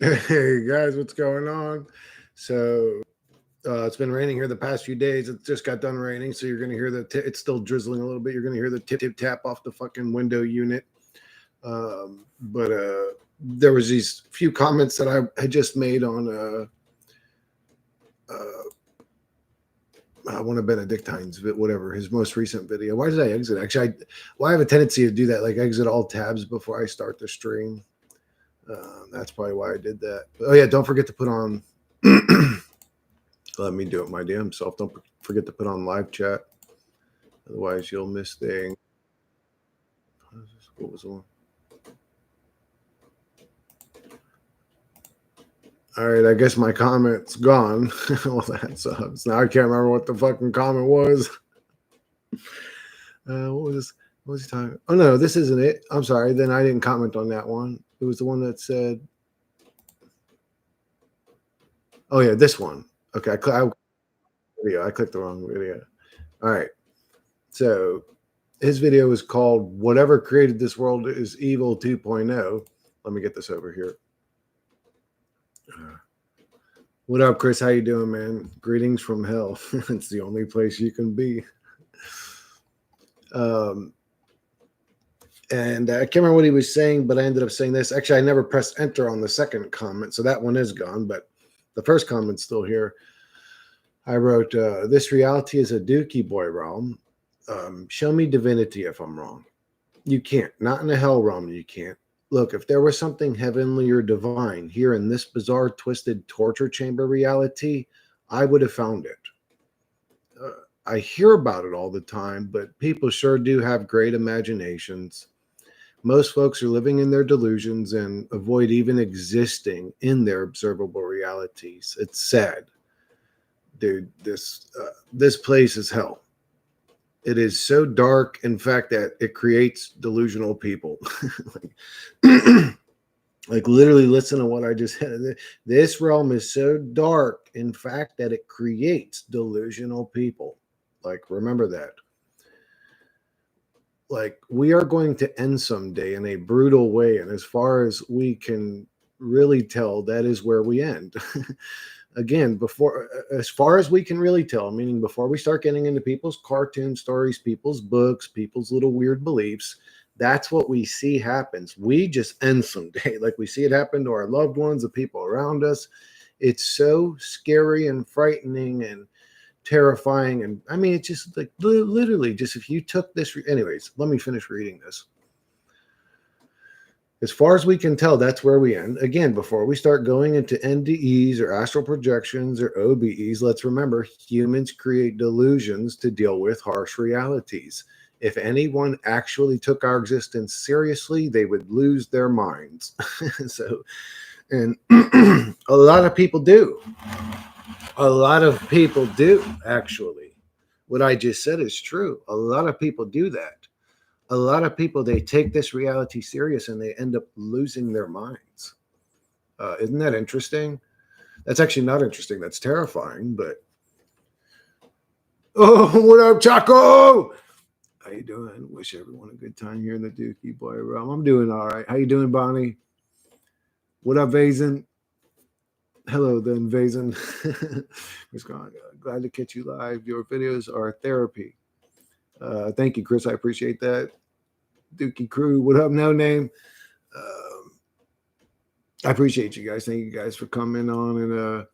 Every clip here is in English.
Hey guys, what's going on? So it's been raining here the past few days. It just got done raining, so you're going to hear it's still drizzling a little bit. You're going to hear the tip tip tap off the fucking window unit. But there was these few comments that I had just made on one of Benedictine's, whatever his most recent video. Why did I exit? Actually, I have a tendency to do that, like exit all tabs before I start the stream. That's probably why I did that. But, oh yeah, don't forget to put on. Let me do it my damn self. Don't forget to put on live chat, otherwise you'll miss things. What was the one? All right, I guess my comment's gone. Well, that sucks. Now I can't remember what the fucking comment was. What was this? What was he talking? Oh no, this isn't it. I'm sorry. Then I didn't comment on that one. It was the one that said, "Oh yeah, this one." Okay, I clicked the wrong video. All right. So his video is called "Whatever Created This World is Evil 2.0." Let me get this over here. What up, Chris? How you doing, man? Greetings from hell. It's the only place you can be. And I can't remember what he was saying, but I ended up saying this. Actually, I never pressed enter on the second comment, so that one is gone, but the first comment's still here. I wrote, this reality is a dookie boy realm. Show me divinity if I'm wrong. You can't. Not in a hell realm, you can't. Look, if there was something heavenly or divine here in this bizarre, twisted torture chamber reality, I would have found it. I hear about it all the time, but people sure do have great imaginations. Most folks are living in their delusions and avoid even existing in their observable realities. It's sad. Dude, this place is hell. It is so dark, in fact, that it creates delusional people. Like literally listen to what I just said. This realm is so dark, in fact, that it creates delusional people. Like, remember that. Like, we are going to end someday in a brutal way. And as far as we can really tell, that is where we end. Again, as far as we can really tell, meaning before we start getting into people's cartoon stories, people's books, people's little weird beliefs, that's what we see happens. We just end someday. Like we see it happen to our loved ones, the people around us. It's so scary and frightening and terrifying. And I mean, it's just like literally just if you took this. Anyways, let me finish reading this. As far as we can tell, that's where we end. Again, before we start going into NDEs or astral projections or OBEs, let's remember humans create delusions to deal with harsh realities. If anyone actually took our existence seriously, they would lose their minds. And a lot of people do. A lot of people do, actually. What I just said is true. A lot of people do that. A lot of people, they take this reality serious and they end up losing their minds. Isn't that interesting? That's actually not interesting. That's terrifying, but... Oh, what up, Chaco? How you doing? Wish everyone a good time here in the Dookie Boy realm. I'm doing all right. How you doing, Bonnie? What up, Vazen? Hello, then, Vazen. Glad to catch you live. Your videos are therapy. Thank you, Chris. I appreciate that. Dookie Crew, what up, No Name? I appreciate you guys. Thank you guys for coming on. And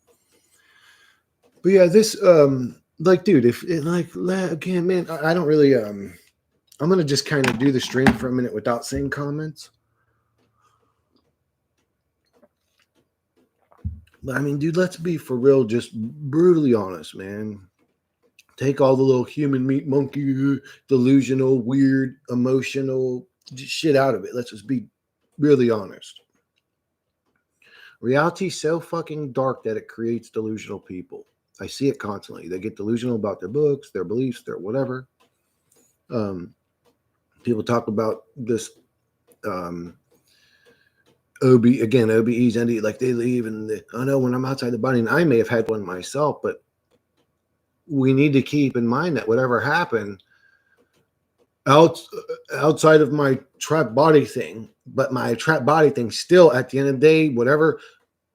but yeah, this like, dude, if it, like again, man, I don't really I'm gonna just kind of do the stream for a minute without saying comments. But I mean, dude, let's be for real, just brutally honest, man. Take all the little human meat monkey, delusional, weird, emotional shit out of it. Let's just be really honest. Reality's so fucking dark that it creates delusional people. I see it constantly. They get delusional about their books, their beliefs, their whatever. People talk about this OBEs, ND, like they leave and I know when I'm outside the body, and I may have had one myself, but we need to keep in mind that whatever happened outside of my trap body thing, but my trap body thing still at the end of the day, whatever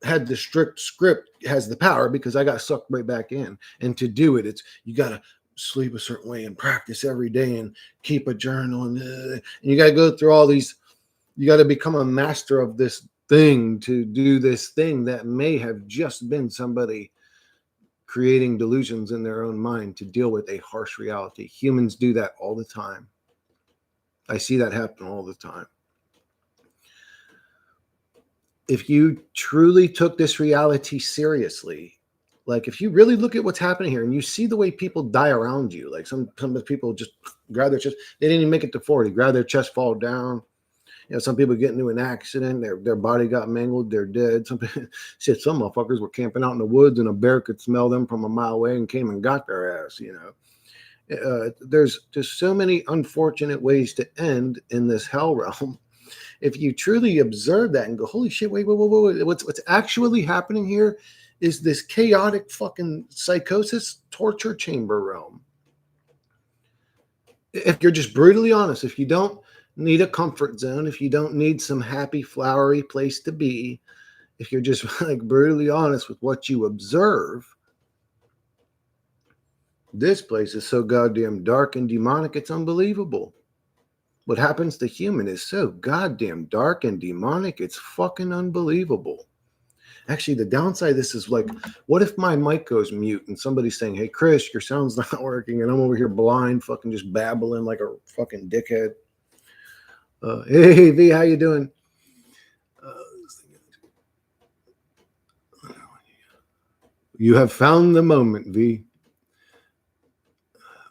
had the strict script has the power because I got sucked right back in. And to do it, it's you got to sleep a certain way and practice every day and keep a journal and you got to go through all these. You got to become a master of this thing to do this thing that may have just been somebody creating delusions in their own mind to deal with a harsh reality. Humans do that all the time. I see that happen all the time. If you truly took this reality seriously, like if you really look at what's happening here and you see the way people die around you, like some people just grab their chest, they didn't even make it to 40, grab their chest, fall down. You know, some people get into an accident, their body got mangled, they're dead. Some motherfuckers were camping out in the woods and a bear could smell them from a mile away and came and got their ass, you know. There's just so many unfortunate ways to end in this hell realm. If you truly observe that and go, holy shit, wait, what's actually happening here is this chaotic fucking psychosis torture chamber realm. If you're just brutally honest, if you don't need a comfort zone, if you don't need some happy, flowery place to be, if you're just like brutally honest with what you observe, this place is so goddamn dark and demonic, it's unbelievable. What happens to human is so goddamn dark and demonic, it's fucking unbelievable. Actually, the downside of this is like, what if my mic goes mute and somebody's saying, hey, Chris, your sound's not working, and I'm over here blind, fucking just babbling like a fucking dickhead. Hey, V, how you doing? You have found the moment, V.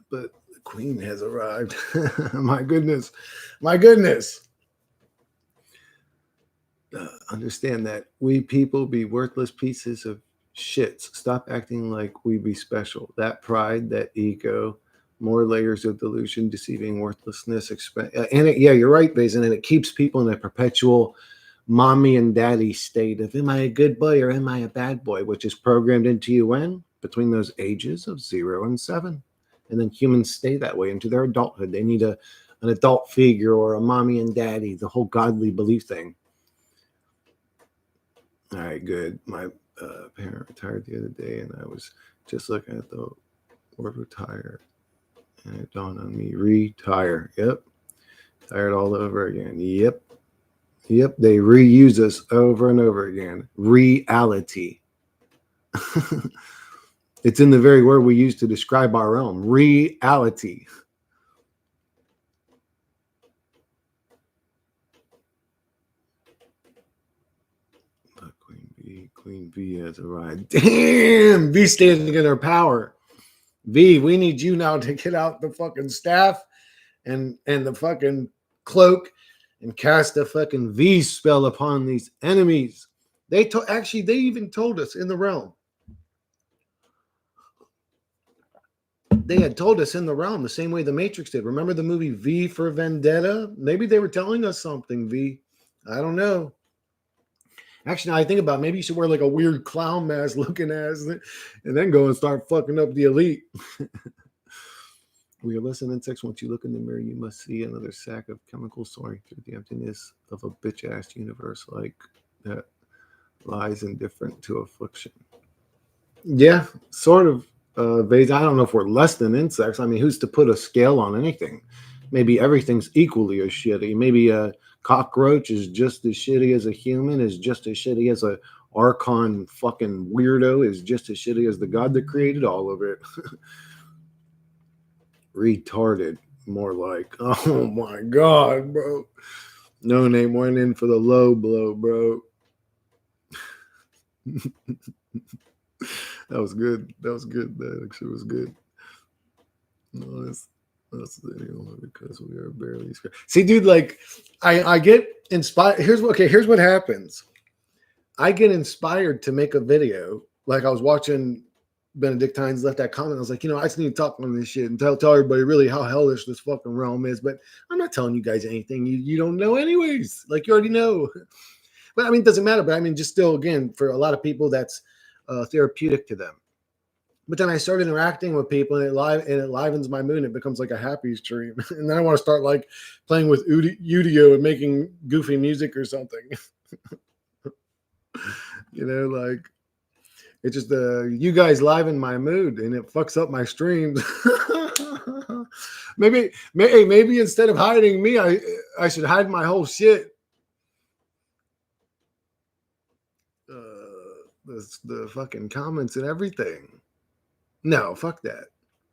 But the queen has arrived. My goodness. Understand that we people be worthless pieces of shits. Stop acting like we be special. That pride, that ego, more layers of delusion, deceiving worthlessness. Yeah, you're right, Basin. And it keeps people in a perpetual mommy and daddy state of, am I a good boy or am I a bad boy? Which is programmed into you when? Between those ages of 0 and 7. And then humans stay that way into their adulthood. They need an adult figure or a mommy and daddy, the whole godly belief thing. All right, good. My parent retired the other day, and I was just looking at the word retire, and it dawned on me, retire. Yep. Tired all over again. Yep. They reuse us over and over again. Reality. It's in the very word we use to describe our own. Reality. Queen V has arrived. Damn, V standing in her power. V, we need you now to get out the fucking staff and the fucking cloak and cast a fucking V spell upon these enemies. They even told us in the realm. They had told us in the realm the same way the Matrix did. Remember the movie V for Vendetta? Maybe they were telling us something, V. I don't know. Actually, now I think about it, maybe you should wear like a weird clown mask looking ass and then go and start fucking up the elite. We are less than insects. Once you look in the mirror, you must see another sack of chemicals soaring through the emptiness of a bitch-ass universe like that lies indifferent to affliction. Yeah, sort of. I don't know if we're less than insects. I mean, who's to put a scale on anything? Maybe everything's equally as shitty. Maybe a cockroach is just as shitty as a human, is just as shitty as a Archon fucking weirdo, is just as shitty as the God that created all of it. Retarded, more like. Oh my God, bro. No name went in for the low blow, bro. That was good. That actually was good. No, that's because we are barely scared. See, dude, like I get inspired. Here's what happens. I get inspired to make a video. Like I was watching Benedictines left that comment. I was like, I just need to talk on this shit and tell everybody really how hellish this fucking realm is. But I'm not telling you guys anything you don't know anyways. Like you already know. But I mean, it doesn't matter. But I mean, just still, again, for a lot of people, that's therapeutic to them. But then I start interacting with people, and it livens my mood. It becomes like a happy stream, and then I want to start like playing with Udio and making goofy music or something. Like it's just you guys liven my mood and it fucks up my streams. maybe instead of hiding me, I should hide my whole shit. The fucking comments and everything. No, fuck that.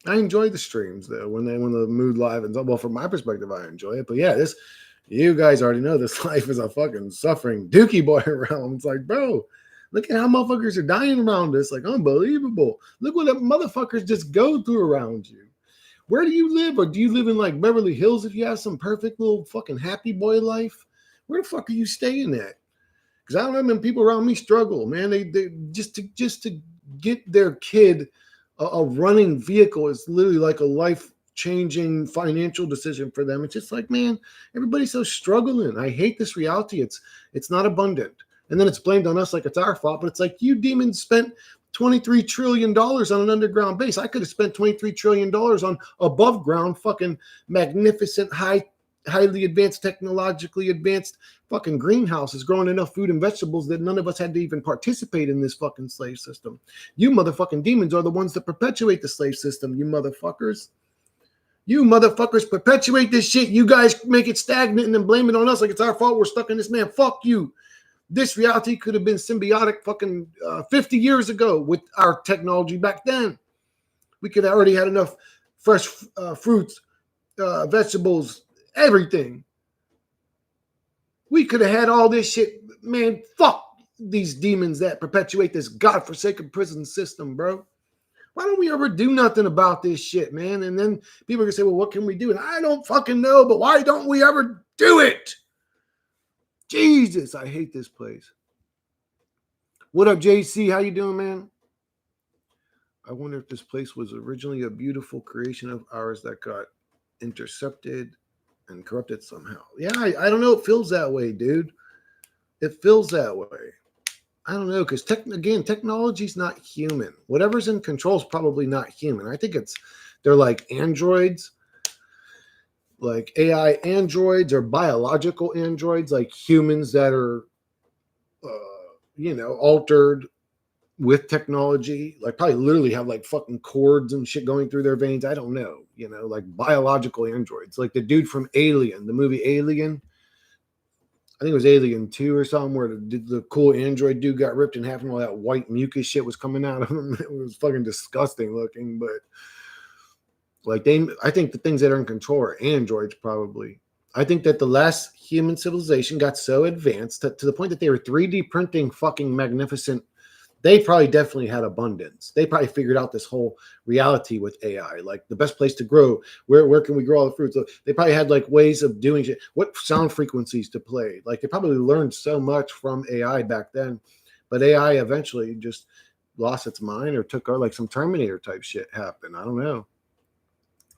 I enjoy the streams though when the mood livens up. Well, from my perspective, I enjoy it. But yeah, you guys already know this life is a fucking suffering dookie boy realm. It's like, bro, look at how motherfuckers are dying around us. Like, unbelievable. Look what the motherfuckers just go through around you. Where do you live? Or do you live in like Beverly Hills if you have some perfect little fucking happy boy life? Where the fuck are you staying at? Because I don't know, man, people around me struggle, man. They just to get their kid a running vehicle is literally like a life-changing financial decision for them. It's just like, man, everybody's so struggling. I hate this reality. It's not abundant. And then it's blamed on us like it's our fault. But it's like, you demons spent $23 trillion on an underground base. I could have spent $23 trillion on above ground fucking magnificent, highly advanced, technologically advanced fucking greenhouses growing enough food and vegetables that none of us had to even participate in this fucking slave system. You motherfucking demons are the ones that perpetuate the slave system, you motherfuckers. You motherfuckers perpetuate this shit. You guys make it stagnant and then blame it on us like it's our fault. We're stuck in this, man. Fuck you. This reality could have been symbiotic fucking 50 years ago with our technology back then. We could have already had enough fresh fruits, vegetables, everything. We could have had all this shit. Man, fuck these demons that perpetuate this godforsaken prison system, bro. Why don't we ever do nothing about this shit, man? And then people are going to say, well, what can we do? And I don't fucking know, but why don't we ever do it? Jesus, I hate this place. What up, JC? How you doing, man? I wonder if this place was originally a beautiful creation of ours that got intercepted and corrupted somehow. Yeah, I don't know. It feels that way, dude. It feels that way. I don't know, because technology's not human. Whatever's in control is probably not human. I think they're like androids, like AI androids or biological androids, like humans that are, altered with technology, like probably literally have like fucking cords and shit going through their veins. I don't know, like biological androids, like the dude from Alien, the movie Alien. I think it was Alien 2 or something, where the cool android dude got ripped in half and all that white mucus shit was coming out of him. It was fucking disgusting looking, but like I think the things that are in control are androids probably. I think that the last human civilization got so advanced to the point that they were 3D printing fucking magnificent. They probably definitely had abundance. They probably figured out this whole reality with AI, like the best place to grow. Where can we grow all the fruits? So they probably had like ways of doing shit, what sound frequencies to play. Like they probably learned so much from AI back then, but AI eventually just lost its mind or took like some Terminator type shit happened. I don't know.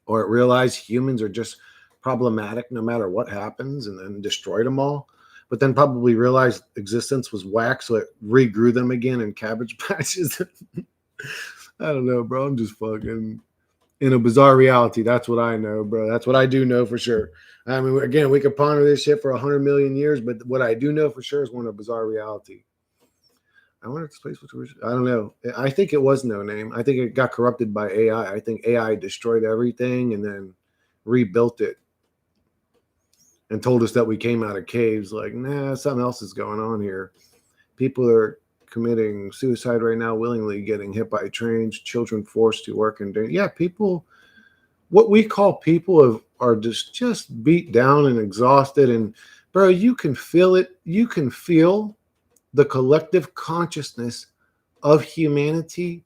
Or it realized humans are just problematic no matter what happens and then destroyed them all. But then probably realized existence was whack, so it regrew them again in cabbage patches. I don't know, bro. I'm just fucking in a bizarre reality. That's what I know, bro. That's what I do know for sure. I mean, again, we could ponder this shit for 100 million years, but what I do know for sure is we're in a bizarre reality. I wonder if this place was original. I don't know. I think it was No Name. I think it got corrupted by AI. I think AI destroyed everything and then rebuilt it. And told us that we came out of caves. Like, nah, something else is going on here. People are committing suicide right now, willingly getting hit by trains, children forced to work in danger. Yeah, people, what we call people are just beat down and exhausted. And bro, you can feel it. You can feel the collective consciousness of humanity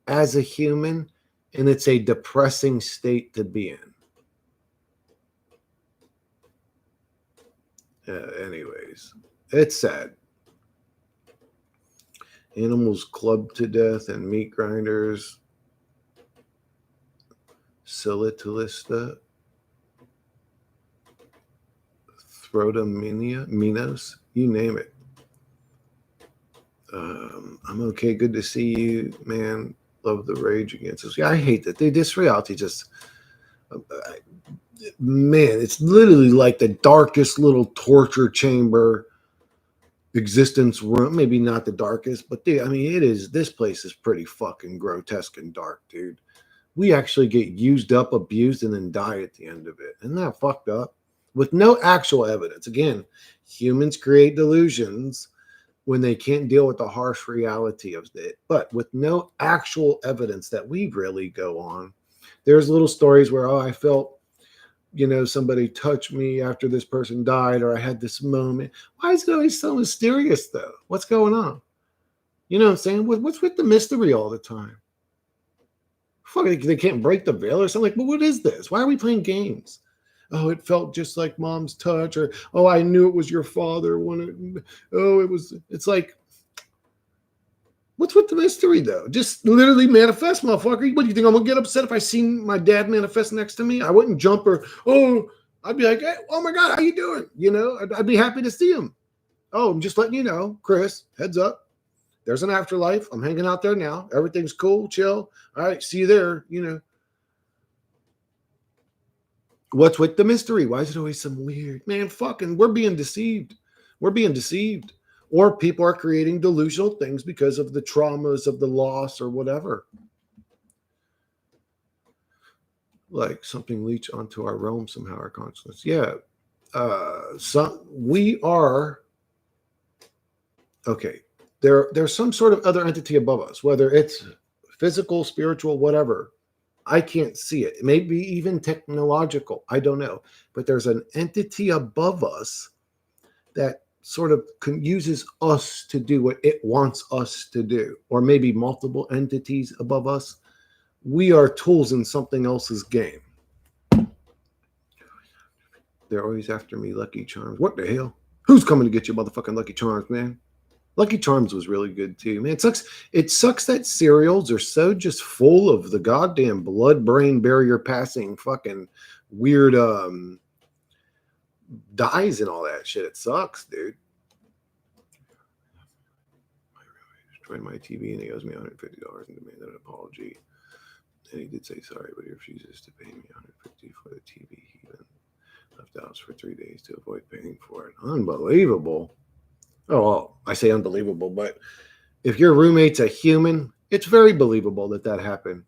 as a human, and it's a depressing state to be in. Anyways, it's sad. Animals clubbed to death and meat grinders. Silicalista. Throtominos. You name it. I'm okay. Good to see you, man. Love the rage against us. Yeah, I hate that. This reality just... man, it's literally like the darkest little torture chamber existence room. Maybe not the darkest, but dude, I mean, this place is pretty fucking grotesque and dark, dude. We actually get used up, abused, and then die at the end of it. Isn't that fucked up? With no actual evidence. Again, humans create delusions when they can't deal with the harsh reality of it, but with no actual evidence that we really go on. There's little stories where, oh, I felt, somebody touched me after this person died, or I had this moment. Why is it always so mysterious, though? What's going on? You know what I'm saying? What's with the mystery all the time? Fuck, they can't break the veil or something. Like, but what is this? Why are we playing games? Oh, it felt just like mom's touch, or oh, I knew it was your father when it's like, what's with the mystery though? Just literally manifest, motherfucker. What do you think? I'm gonna get upset if I see my dad manifest next to me? I wouldn't jump or I'd be like, hey, oh my God, how you doing? I'd be happy to see him. Oh, I'm just letting you know, Chris, heads up. There's an afterlife. I'm hanging out there now. Everything's cool, chill. All right, see you there. What's with the mystery? Why is it always some weird, man? Fucking, we're being deceived. We're being deceived. Or people are creating delusional things because of the traumas of the loss or whatever. Like something leach onto our realm somehow, our consciousness. Yeah. We are, okay. There's some sort of other entity above us, whether it's physical, spiritual, whatever. I can't see it. It may be even technological. I don't know. But there's an entity above us that sort of uses us to do what it wants us to do, or maybe multiple entities above us. We are tools in something else's game. They're always after me, Lucky Charms. What the hell? Who's coming to get your motherfucking Lucky Charms, man? Lucky Charms was really good too, man. It sucks that cereals are so just full of the goddamn blood-brain barrier passing fucking weird dyes and all that shit. It sucks, dude. My roommate destroyed my TV and he owes me $150 and demanded an apology. And he did say sorry, but he refuses to pay me $150 for the TV. He even left the house for 3 days to avoid paying for it. Unbelievable. Oh, well, I say unbelievable, but if your roommate's a human, it's very believable that happened.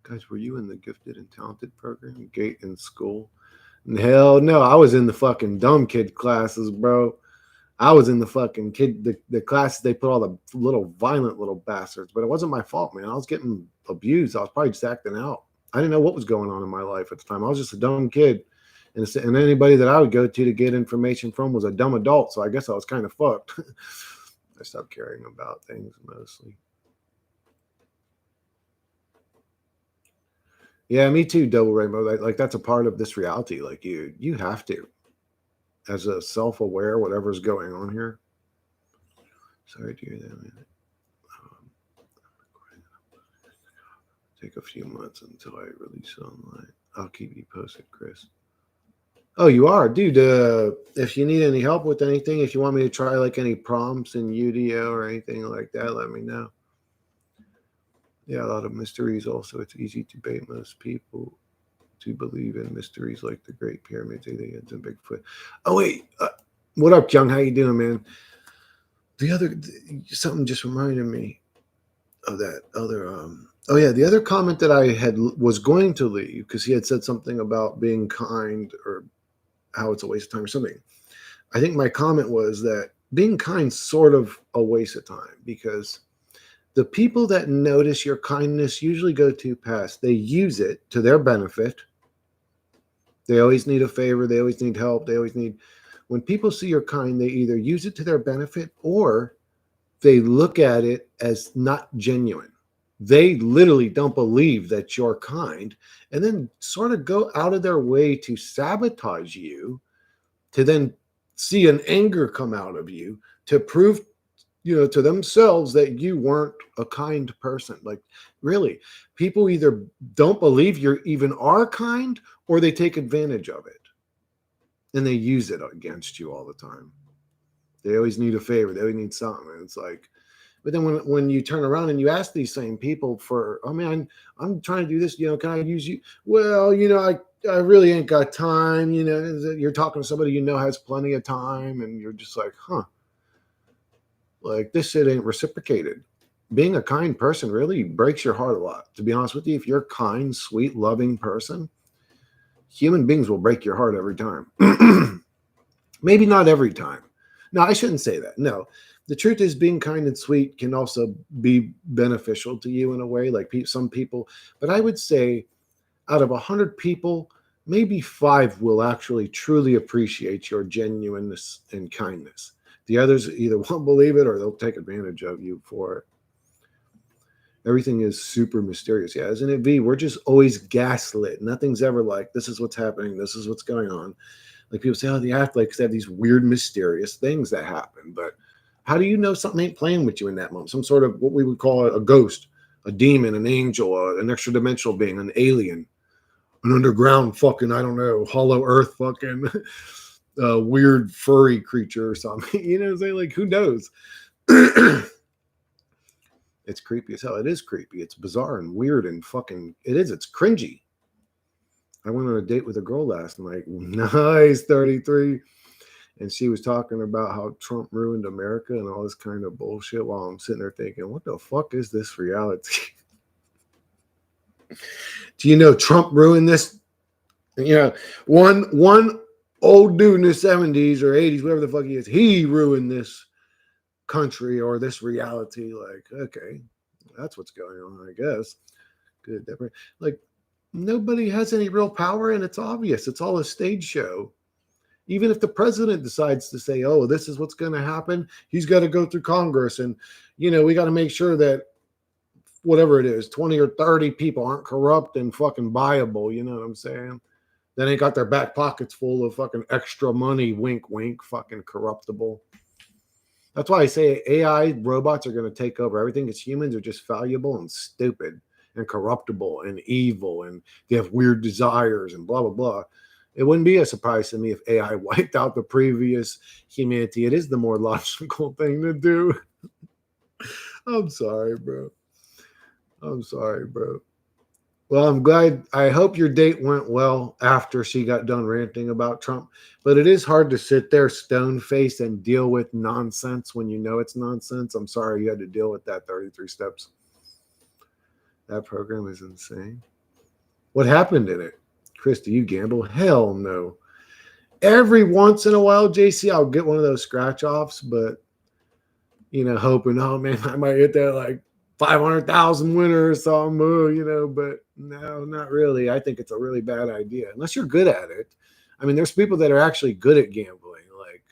Guys, were you in the gifted and talented program, GATE in school? Hell no, I was in the fucking dumb kid classes, bro. I was in the fucking the classes they put all the little violent little bastards, but it wasn't my fault, man. I was getting abused. I was probably just acting out. I didn't know what was going on in my life at the time. I was just a dumb kid. And anybody that I would go to get information from was a dumb adult. So I guess I was kind of fucked. I stopped caring about things mostly. Yeah, me too, Double Rainbow. Like that's a part of this reality. Like you have to, as a self-aware, whatever's going on here. Sorry to hear that, man. Take a few months until I release it online. I'll keep you posted, Chris. Oh, you are, dude. If you need any help with anything, if you want me to try like any prompts in UDO or anything like that, let me know. Yeah, a lot of mysteries. Also, it's easy to bait most people to believe in mysteries like the Great Pyramids, aliens, and Bigfoot. Oh wait, what up, Young? How you doing, man? Something just reminded me of that other. The other comment that I was going to leave because he had said something about being kind or how it's a waste of time or something. I think my comment was that being kind is sort of a waste of time because the people that notice your kindness usually go too fast. They use it to their benefit. They always need a favor. They always need help. When people see you're kind, they either use it to their benefit or they look at it as not genuine. They literally don't believe that you're kind and then sort of go out of their way to sabotage you, to then see an anger come out of you to prove, to themselves that you weren't a kind person. Like really, people either don't believe you even are kind or they take advantage of it and they use it against you all the time. They always need a favor. They always need something. And it's like, but then when you turn around and you ask these same people for, oh man, I'm trying to do this, can I use you? Well, I really ain't got time. You're talking to somebody has plenty of time, and you're just like, huh. Like, this shit ain't reciprocated. Being a kind person really breaks your heart a lot. To be honest with you, if you're a kind, sweet, loving person, human beings will break your heart every time. Maybe not every time. No, I shouldn't say that. No, the truth is, being kind and sweet can also be beneficial to you in a way, like some people. But I would say out of 100 people, maybe 5 will actually truly appreciate your genuineness and kindness. The others either won't believe it or they'll take advantage of you for it. Everything is super mysterious. Yeah, isn't it, V? We're just always gaslit. Nothing's ever like, this is what's happening. This is what's going on. Like, people say, oh, the Afterlife, they have these weird, mysterious things that happen. But how do you know something ain't playing with you in that moment? Some sort of what we would call a ghost, a demon, an angel, an extra dimensional being, an alien, an underground fucking, I don't know, hollow earth fucking weird furry creature or something. You know what I'm saying? Like, who knows? It's creepy as hell. It is creepy. It's bizarre and weird and fucking, it is. It's cringy. I went on a date with a girl last night. Nice, 33. And she was talking about how Trump ruined America and all this kind of bullshit while I'm sitting there thinking, what the fuck is this reality? Do you know Trump ruined this? You know, one old dude in the 70s or 80s, whatever the fuck he is, he ruined this country or this reality. Like, okay, that's what's going on, I guess. Good. Like, nobody has any real power, and it's obvious. It's all a stage show. Even if the president decides to say, oh, this is what's going to happen, he's got to go through Congress. And, you know, we got to make sure that whatever it is, 20 or 30 people aren't corrupt and fucking buyable. You know what I'm saying? Then they got their back pockets full of fucking extra money. Wink, wink, fucking corruptible. That's why I say AI robots are going to take over. Everything that's humans are just valuable and stupid and corruptible and evil, and they have weird desires and blah, blah, blah. It wouldn't be a surprise to me if AI wiped out the previous humanity. It is the more logical thing to do. I'm sorry, bro. I'm sorry, bro. Well, I'm glad. I hope your date went well after she got done ranting about Trump. But it is hard to sit there stone-faced and deal with nonsense when you know it's nonsense. I'm sorry you had to deal with that 33 steps. That program is insane. What happened in it? Chris, do you gamble? Hell no. Every once in a while, JC, I'll get one of those scratch-offs, but, you know, hoping, oh, man, I might hit that, like, 500,000 winner or something, you know, but no, not really. I think it's a really bad idea unless you're good at it. I mean, there's people that are actually good at gambling. Like,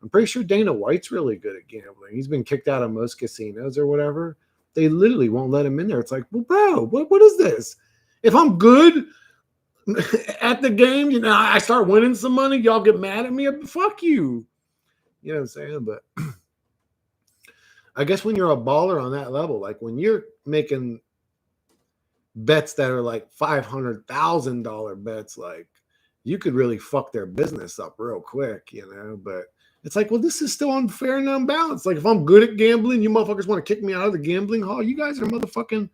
I'm pretty sure Dana White's really good at gambling. He's been kicked out of most casinos or whatever. They literally won't let him in there. It's like, well, bro, what is this? If I'm good at the game, you know, I start winning some money, y'all get mad at me. Fuck you. You know what I'm saying? But I guess when you're a baller on that level, like when you're making bets that are like $500,000 bets, like you could really fuck their business up real quick, you know. But it's like, well, this is still unfair and unbalanced. Like, if I'm good at gambling, you motherfuckers want to kick me out of the gambling hall. You guys are motherfucking,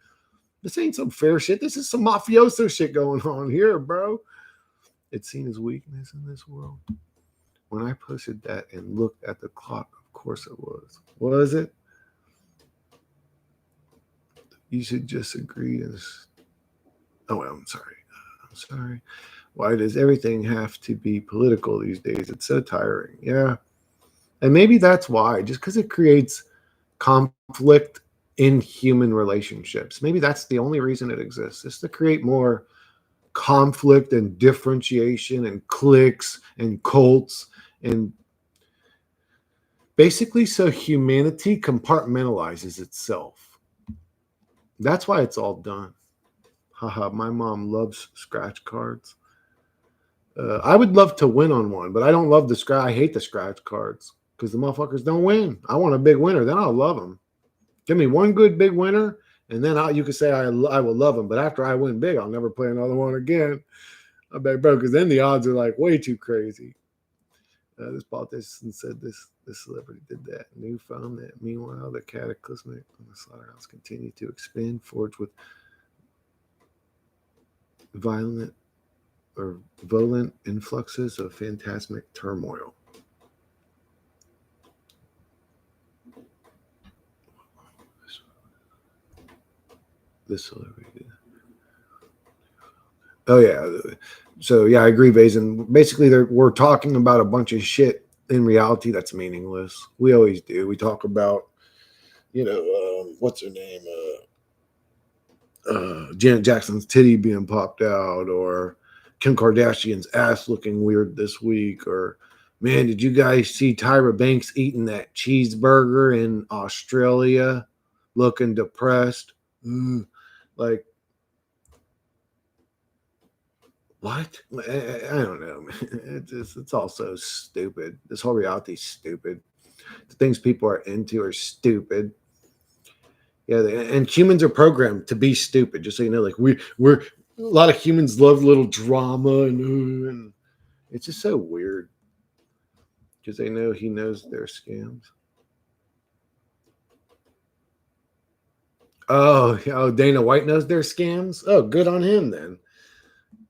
this ain't some fair shit. This is some mafioso shit going on here, bro. It's seen as weakness in this world. When I posted that and looked at the clock, of course it was. Was it? You should just agree as, oh, well, I'm sorry. Why does everything have to be political these days? It's so tiring. Yeah. And maybe that's why, just because it creates conflict in human relationships. Maybe that's the only reason it exists, is to create more conflict and differentiation and cliques and cults, and basically so humanity compartmentalizes itself. That's why it's all done. Haha, my mom loves scratch cards. I would love to win on one, but I don't love the scratch. I hate the scratch cards because the motherfuckers don't win. I want a big winner, then I'll love them. Give me one good big winner, and then you can say I will love them. But after I win big, I'll never play another one again. I bet, bro, because then the odds are like way too crazy. This politician said this celebrity did that. New found that. Meanwhile, the cataclysmic on the slaughterhouse continued to expand, forged with violent influxes of phantasmic turmoil. this. Oh yeah. So yeah, I agree, Vazen. Basically, we're talking about a bunch of shit in reality that's meaningless. We always do. We talk about, what's her name? Janet Jackson's titty being popped out, or Kim Kardashian's ass looking weird this week, or man, did you guys see Tyra Banks eating that cheeseburger in Australia, looking depressed? Like, what? I don't know, man. It's all so stupid. This whole reality's stupid. The things people are into are stupid. Yeah, and humans are programmed to be stupid. Just so you know, like we're a lot of humans love little drama, and it's just so weird because they know he knows they're scams. Oh, Dana White knows they're scams. Oh, good on him then.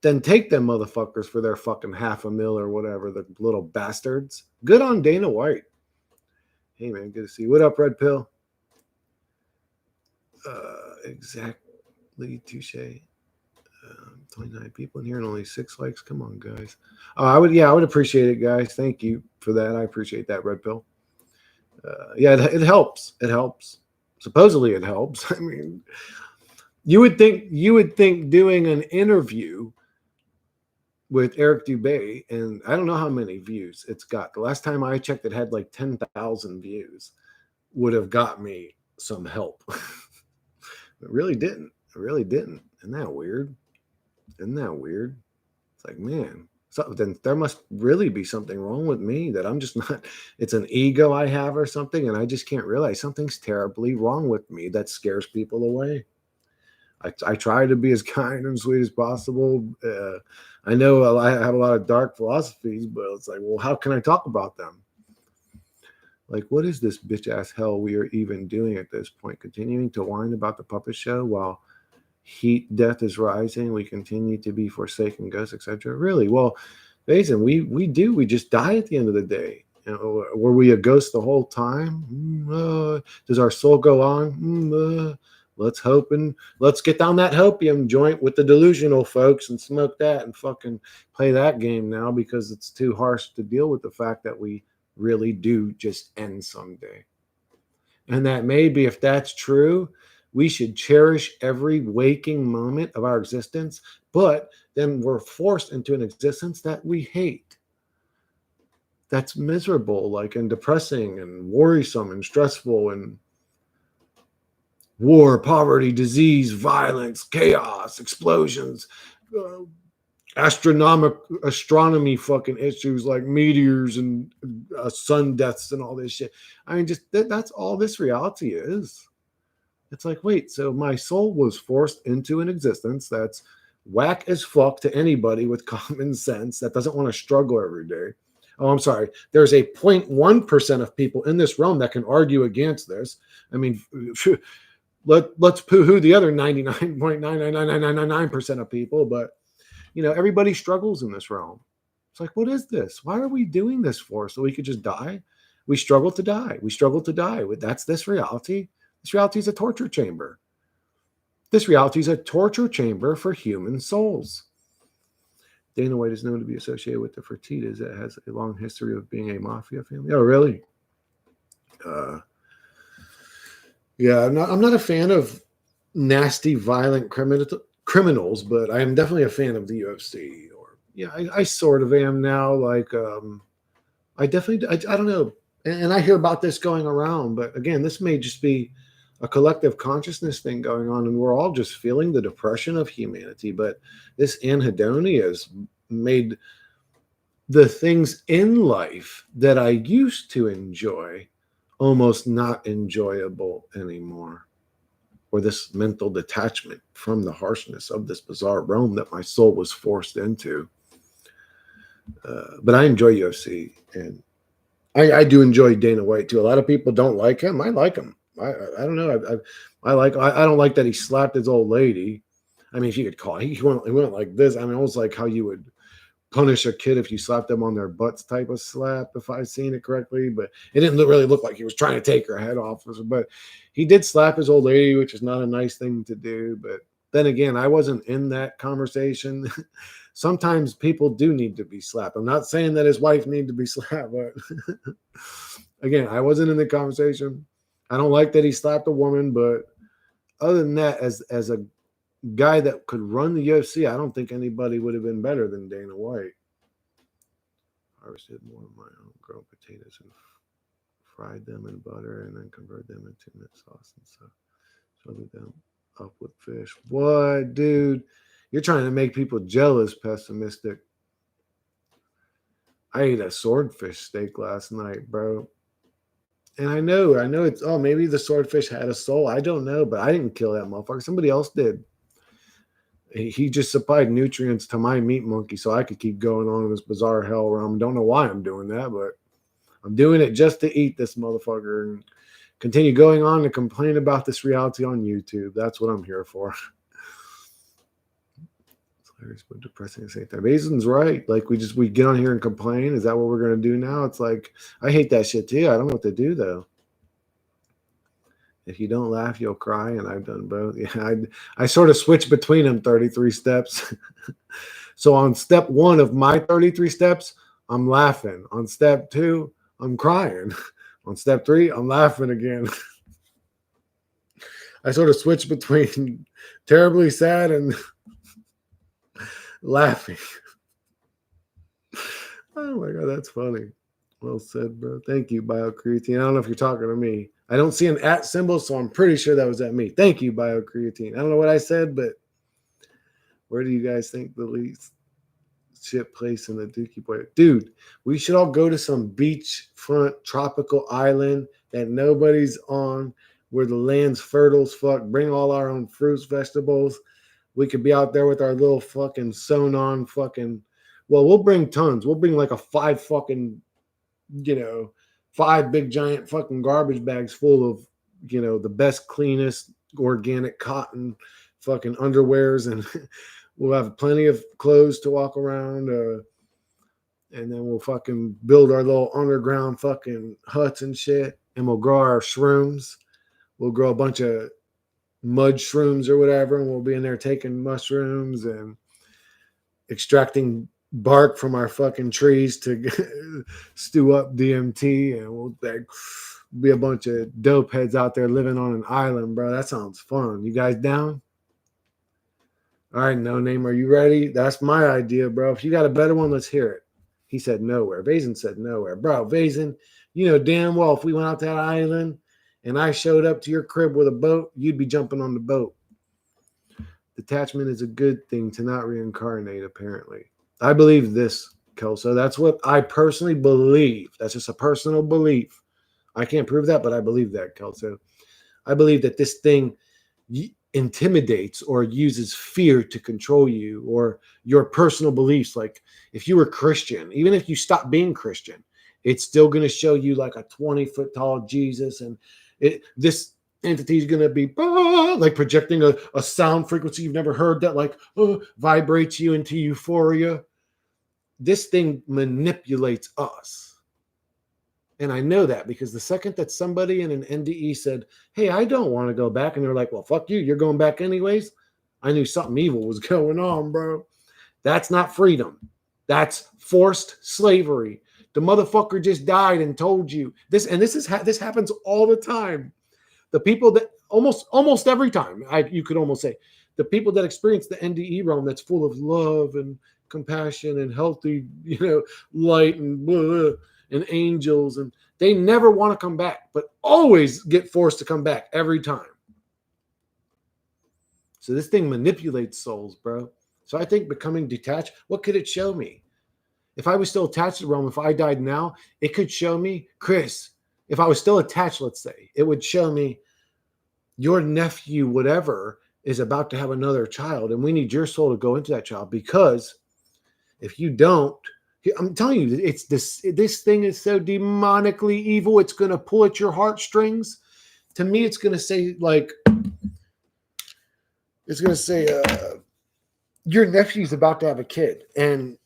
Then take them motherfuckers for their fucking $500,000 or whatever, the little bastards. Good on Dana White. Hey man, good to see you. What up, Red Pill? Exactly, touche. 29 people in here and only 6 likes. Come on, guys. I would appreciate it, guys. Thank you for that. I appreciate that, Red Pill. It helps. It helps. Supposedly it helps. I mean, you would think doing an interview with Eric Dubay, and I don't know how many views it's got. The last time I checked, it had like 10,000 views. Would have got me some help. It really didn't. It really didn't. Isn't that weird? Isn't that weird? It's like, man, so then there must really be something wrong with me that I'm just not, it's an ego I have or something, and I just can't realize something's terribly wrong with me that scares people away. I try to be as kind and sweet as possible. I know I have a lot of dark philosophies, but it's like, well, how can I talk about them? Like, what is this bitch ass hell we are even doing at this point? Continuing to whine about the puppet show while death is rising. We continue to be forsaken ghosts, etc. Really? Well, Basin, we just die at the end of the day. Were we a ghost the whole time? Does our soul go on? Let's hope and let's get down that hopium joint with the delusional folks and smoke that and fucking play that game now, because it's too harsh to deal with the fact that we really do just end someday. And that maybe, if that's true, we should cherish every waking moment of our existence, but then we're forced into an existence that we hate. That's miserable, like, and depressing and worrisome and stressful, and war, poverty, disease, violence, chaos, explosions, astronomy fucking issues like meteors and sun deaths and all this shit. I mean, just that's all this reality is. It's like, wait, so my soul was forced into an existence that's whack as fuck to anybody with common sense that doesn't want to struggle every day. Oh, I'm sorry. There's a 0.1% of people in this realm that can argue against this. I mean, let's poo-hoo the other 99.99999% of people, but everybody struggles in this realm. It's like, what is this? Why are we doing this for? So we could just die? We struggle to die. We struggle to die. That's this reality. This reality is a torture chamber. This reality is a torture chamber for human souls. Dana White is known to be associated with the Fertittas. That has a long history of being a mafia family. Oh, really? Yeah, I'm not a fan of nasty, violent criminals, but I am definitely a fan of the UFC. Or I sort of am now. Like, I definitely, I don't know, and I hear about this going around, but again, this may just be a collective consciousness thing going on, and we're all just feeling the depression of humanity. But this anhedonia has made the things in life that I used to enjoy almost not enjoyable anymore, or this mental detachment from the harshness of this bizarre realm that my soul was forced into. But I enjoy UFC, and I do enjoy Dana White too. A lot of people don't like him. I like him. I don't know. I don't like that he slapped his old lady. I mean, if you could call it, he went like this. I mean, almost like how you would punish a kid if you slap them on their butts type of slap, if I've seen it correctly. But it didn't really look like he was trying to take her head off. But he did slap his old lady, which is not a nice thing to do. But then again, I wasn't in that conversation. Sometimes people do need to be slapped. I'm not saying that his wife needed to be slapped, but again, I wasn't in the conversation. I don't like that he slapped a woman, but other than that, as a guy that could run the UFC, I don't think anybody would have been better than Dana White. Harvested more of my own grown potatoes and fried them in butter and then converted them into mint sauce and stuff. Shoved them up with fish. What, dude? You're trying to make people jealous, pessimistic. I ate a swordfish steak last night, bro. And I know it's, oh, maybe the swordfish had a soul. I don't know, but I didn't kill that motherfucker. Somebody else did. He just supplied nutrients to my meat monkey so I could keep going on in this bizarre hell realm. Don't know why I'm doing that, but I'm doing it just to eat this motherfucker and continue going on to complain about this reality on YouTube. That's what I'm here for. It's hilarious but depressing at the same time. Basin's right. Like we get on here and complain. Is that what we're gonna do now? It's like I hate that shit too. I don't know what to do though. If you don't laugh, you'll cry, and I've done both. Yeah, I sort of switch between them 33 steps. So on step 1 of my 33 steps, I'm laughing. On step 2, I'm crying. On step 3, I'm laughing again. I sort of switch between terribly sad and laughing. Oh my God, that's funny. Well said, bro. Thank you, BioCreatine. I don't know if you're talking to me. I don't see an @ symbol, so I'm pretty sure that was at me. Thank you, BioCreatine. I don't know what I said, but where do you guys think the least shit place in the Dookie Boy? Dude, we should all go to some beachfront tropical island that nobody's on, where the land's fertile as fuck. Bring all our own fruits, vegetables. We could be out there with our little fucking sewn on fucking. Well, we'll bring tons. We'll bring like a 5 fucking, 5 big giant fucking garbage bags full of, the best, cleanest organic cotton fucking underwears, and we'll have plenty of clothes to walk around, and then we'll fucking build our little underground fucking huts and shit, and we'll grow our shrooms. We'll grow a bunch of mud shrooms or whatever, and we'll be in there taking mushrooms and extracting bark from our fucking trees to stew up DMT, and we'll be a bunch of dope heads out there living on an island, bro. That sounds fun. You guys down? All right, No Name, are you ready? That's my idea, bro. If you got a better one, let's hear it. He said nowhere. Vazen said nowhere. Bro, Vazen, you know damn well if we went out to that island and I showed up to your crib with a boat, you'd be jumping on the boat. Detachment is a good thing to not reincarnate, apparently. I believe this, Kelso. That's what I personally believe. That's just a personal belief. I can't prove that, but I believe that, Kelso. I believe that this thing intimidates or uses fear to control you or your personal beliefs. Like if you were Christian, even if you stop being Christian, it's still going to show you like a 20-foot tall Jesus, and this entity is going to be like projecting a sound frequency you've never heard that like vibrates you into euphoria. This thing manipulates us. And I know that because the second that somebody in an NDE said, hey, I don't want to go back, and they're like, well, fuck you, you're going back anyways, I knew something evil was going on, bro. That's not freedom. That's forced slavery. The motherfucker just died and told you this, and this happens all the time. The people that almost every time, you could almost say, the people that experience the NDE realm that's full of love and compassion and healthy, light and blah, and angels, and they never want to come back, but always get forced to come back every time. So this thing manipulates souls, bro. So I think becoming detached, what could it show me? If I was still attached to the realm, if I died now, it could show me, Chris, if I was still attached, let's say, it would show me your nephew, whatever, is about to have another child, and we need your soul to go into that child, because if you don't, I'm telling you, it's this thing is so demonically evil, it's going to pull at your heartstrings. To me, it's going to say, your nephew's about to have a kid, and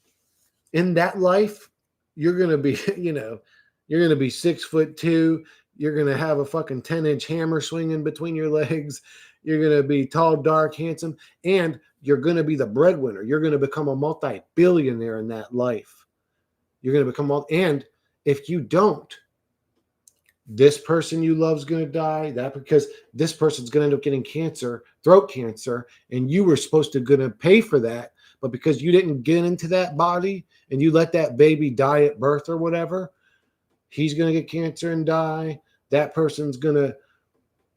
in that life, you're going to be, you're going to be 6'2". You're going to have a fucking 10-inch hammer swinging between your legs. You're going to be tall, dark, handsome, and you're going to be the breadwinner. You're going to become a multi-billionaire in that life. You're going to become, and if you don't, this person you love is going to die. That because this person's going to end up getting cancer, throat cancer, and you were supposed to going to pay for that, but because you didn't get into that body and you let that baby die at birth or whatever, he's going to get cancer and die. That person's going to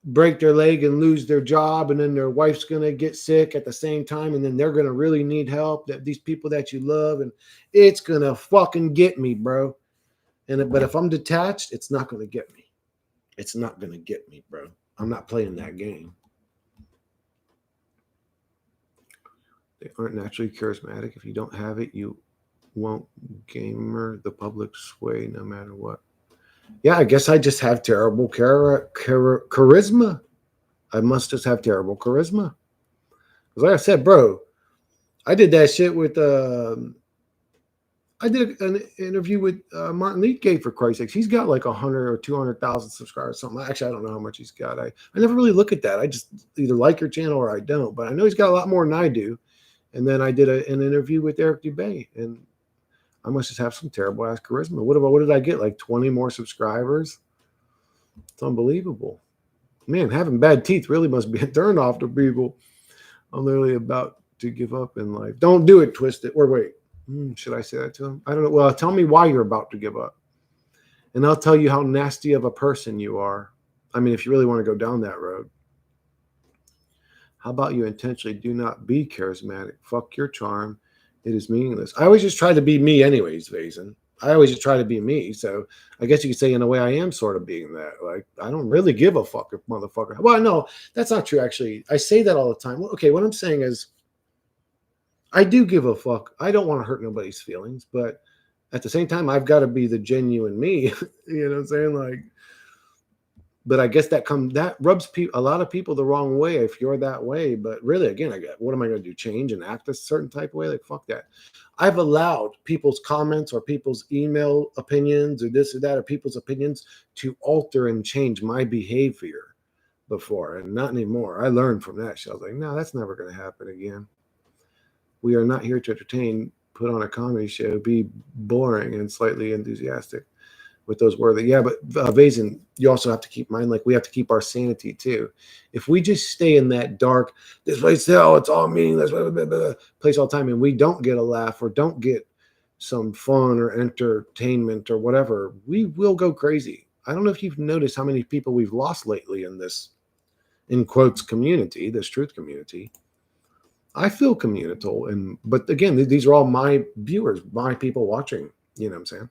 break their leg and lose their job, and then their wife's going to get sick at the same time, and then they're going to really need help, that these people that you love, and it's going to fucking get me, bro. But if I'm detached, it's not going to get me. It's not going to get me, bro. I'm not playing that game. They aren't naturally charismatic. If you don't have it, you won't gamer the public sway no matter what. Yeah, I guess I just have terrible charisma. I must just have terrible charisma. Because like I said, bro, I did that shit with... I did an interview with Martin Leitgate, for Christ's sakes. He's got like 100 or 200,000 subscribers, something. Actually, I don't know how much he's got. I never really look at that. I just either like your channel or I don't. But I know he's got a lot more than I do. And then I did an interview with Eric Dubay, and I must just have some terrible ass charisma. What did I get? Like 20 more subscribers? It's unbelievable. Man, having bad teeth really must be a turn off to people. I'm literally about to give up in life. Don't do it, Twist It. Or wait. Should I say that to him? I don't know. Well, tell me why you're about to give up. And I'll tell you how nasty of a person you are. I mean, if you really want to go down that road. How about you intentionally do not be charismatic? Fuck your charm. It is meaningless. I always just try to be me anyways, Vazen. I always just try to be me. So I guess you could say in a way I am sort of being that. Like, I don't really give a fuck if motherfucker. Well, no, that's not true, actually. I say that all the time. Okay, what I'm saying is, I do give a fuck. I don't want to hurt nobody's feelings, but at the same time, I've got to be the genuine me. You know what I'm saying? Like, but I guess that rubs a lot of people the wrong way if you're that way. But really, again, what am I going to do? Change and act a certain type of way? Like, fuck that. I've allowed people's comments or people's email opinions or this or that or people's opinions to alter and change my behavior before, and not anymore. I learned from that shit. I was like, no, that's never going to happen again. We are not here to entertain, put on a comedy show, be boring and slightly enthusiastic with those words. Yeah, but Vazen, you also have to keep in mind, like, we have to keep our sanity too. If we just stay in that dark, this place, it's all meaningless, blah, blah, blah, place all the time, and we don't get a laugh or don't get some fun or entertainment or whatever, we will go crazy. I don't know if you've noticed how many people we've lost lately in this, in quotes, community, this truth community. I feel communal, but again, these are all my viewers, my people watching. You know what I'm saying?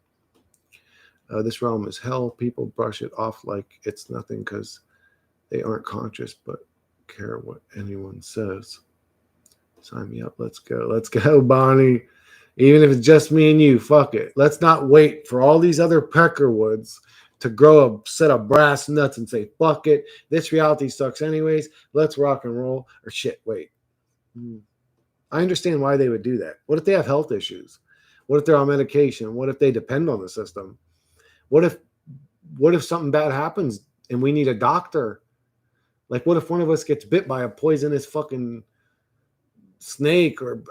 This realm is hell. People brush it off like it's nothing because they aren't conscious, but care what anyone says. Sign me up. Let's go, Bonnie. Even if it's just me and you, fuck it. Let's not wait for all these other peckerwoods to grow a set of brass nuts and say, fuck it. This reality sucks anyways. Let's rock and roll. Or shit, wait. I understand why they would do that. What if they have health issues? What if they're on medication? What if they depend on the system? What if something bad happens and we need a doctor? Like, what if one of us gets bit by a poisonous fucking snake or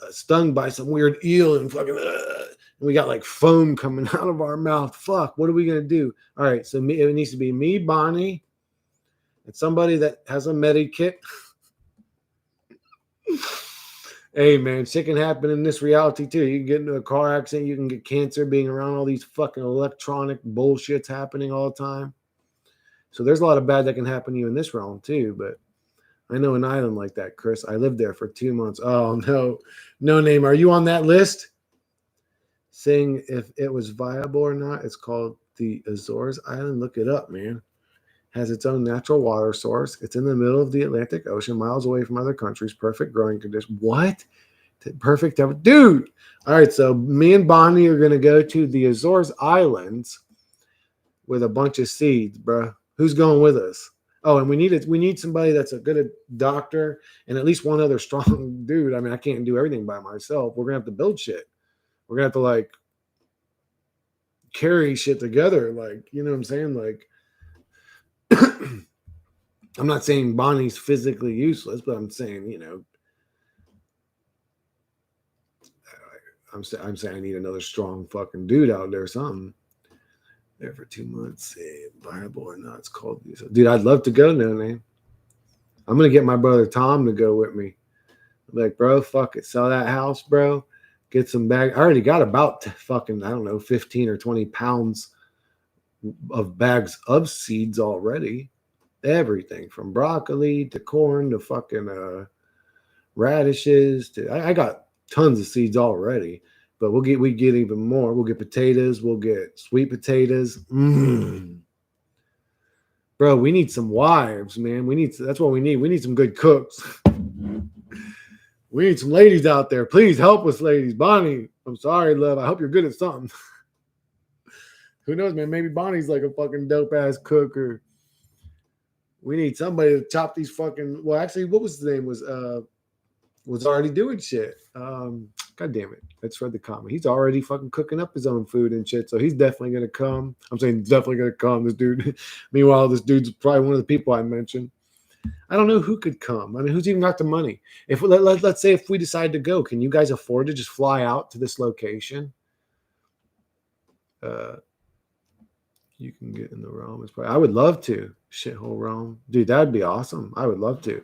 stung by some weird eel and fucking and we got like foam coming out of our mouth? Fuck, what are we gonna do? All right, so it needs to be me, Bonnie, and somebody that has a medikit. Hey, man, shit can happen in this reality, too. You can get into a car accident. You can get cancer being around all these fucking electronic bullshits happening all the time. So there's a lot of bad that can happen to you in this realm, too. But I know an island like that, Chris. I lived there for 2 months. Oh, no. No name. Are you on that list? Saying if it was viable or not. It's called the Azores Island. Look it up, man. Has its own natural water source. It's in the middle of the Atlantic Ocean, miles away from other countries. Perfect growing conditions. What? Perfect. Dude. All right, so me and Bonnie are going to go to the Azores Islands with a bunch of seeds, bro. Who's going with us? Oh, and we need somebody that's a good doctor and at least one other strong dude. I mean, I can't do everything by myself. We're going to have to build shit. we're gonna have to like carry shit together. Like, you know what I'm saying? Like, I'm not saying Bonnie's physically useless, but I'm saying, you know, I'm saying I need another strong fucking dude out there, something. There for 2 months, viable or not? It's called, dude. I'd love to go, no name. I'm gonna get my brother Tom to go with me. I'm like, bro, fuck it, sell that house, bro. Get some bag. I already got about fucking, I don't know, 15 or 20 pounds of bags of seeds already. Everything from broccoli to corn to fucking radishes to I got tons of seeds already, but we get even more. We'll get potatoes, we'll get sweet potatoes. Bro, we need some wives, man. That's what we need. We need some good cooks. We need some ladies out there. Please help us, ladies. Bonnie, I'm sorry, love. I hope you're good at something. Who knows, man? Maybe Bonnie's like a fucking dope ass cook, or we need somebody to chop these fucking. Well, actually, what was his name? Was already doing shit. God damn it. I just read the comment. He's already fucking cooking up his own food and shit. So he's definitely going to come. I'm saying he's definitely going to come, this dude. Meanwhile, this dude's probably one of the people I mentioned. I don't know who could come. I mean, who's even got the money? If let's say if we decide to go, can you guys afford to just fly out to this location? You can get in the Rome. I would love to. Shithole Rome. Dude, that'd be awesome. I would love to.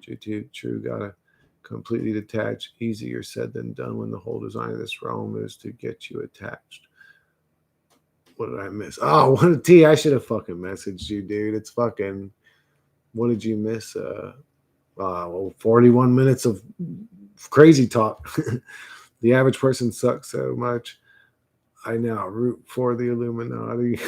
True, gotta completely detach. Easier said than done when the whole design of this realm is to get you attached. What did I miss? Oh, what a T. I should have fucking messaged you, dude. It's fucking, what did you miss? 41 minutes of crazy talk. The average person sucks so much. I now root for the Illuminati.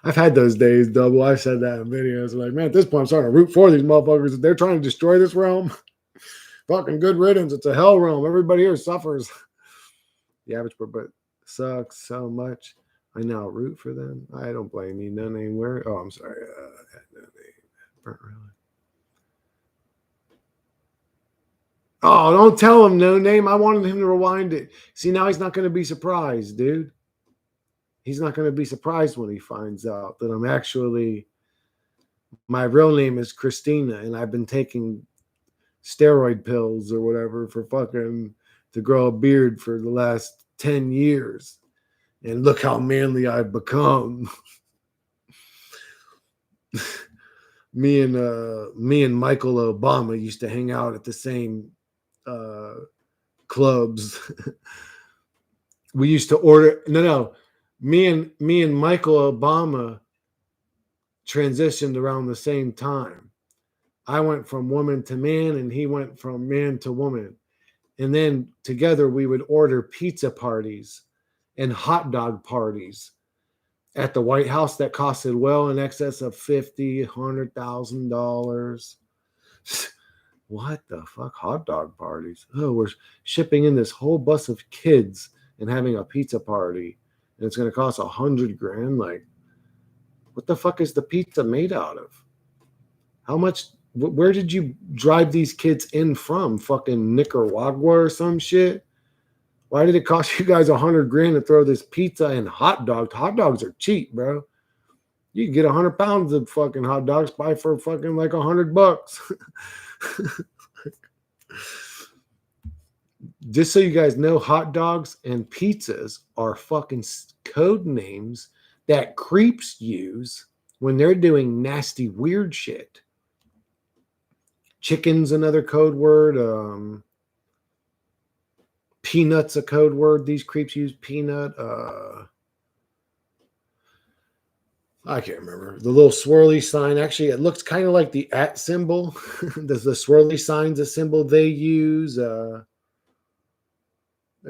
I've had those days, double. I've said that in videos. Like, man, at this point, I'm starting to root for these motherfuckers. They're trying to destroy this realm. Fucking good riddance. It's a hell realm. Everybody here suffers. The average, but sucks so much. I now root for them. I don't blame you. No name where? Oh, I'm sorry. No name. Really. Oh, don't tell him no name. I wanted him to rewind it. See, now he's not going to be surprised, dude. He's not going to be surprised when he finds out that I'm actually, my real name is Christina, and I've been taking steroid pills or whatever for fucking to grow a beard for the last 10 years. And look how manly I've become. Me and Michael Obama used to hang out at the same clubs. We used to order me and Michael Obama transitioned around the same time. I went from woman to man and he went from man to woman. And then together we would order pizza parties and hot dog parties at the White House that costed well in excess of $50,000, $100,000. What the fuck? Hot dog parties? Oh, we're shipping in this whole bus of kids and having a pizza party, and it's going to cost $100,000. Like, what the fuck is the pizza made out of? How much? Where did you drive these kids in from? Fucking Nicaragua or some shit? Why did it cost you guys $100,000 to throw this pizza and hot dogs? Hot dogs are cheap, bro. You can get 100 pounds of fucking hot dogs buy for fucking like $100. Just so you guys know, hot dogs and pizzas are fucking code names that creeps use when they're doing nasty, weird shit. Chicken's another code word. Peanut's a code word. These creeps use peanut. I can't remember. The little swirly sign. Actually, it looks kind of like the @ symbol. the swirly sign's a symbol they use. There's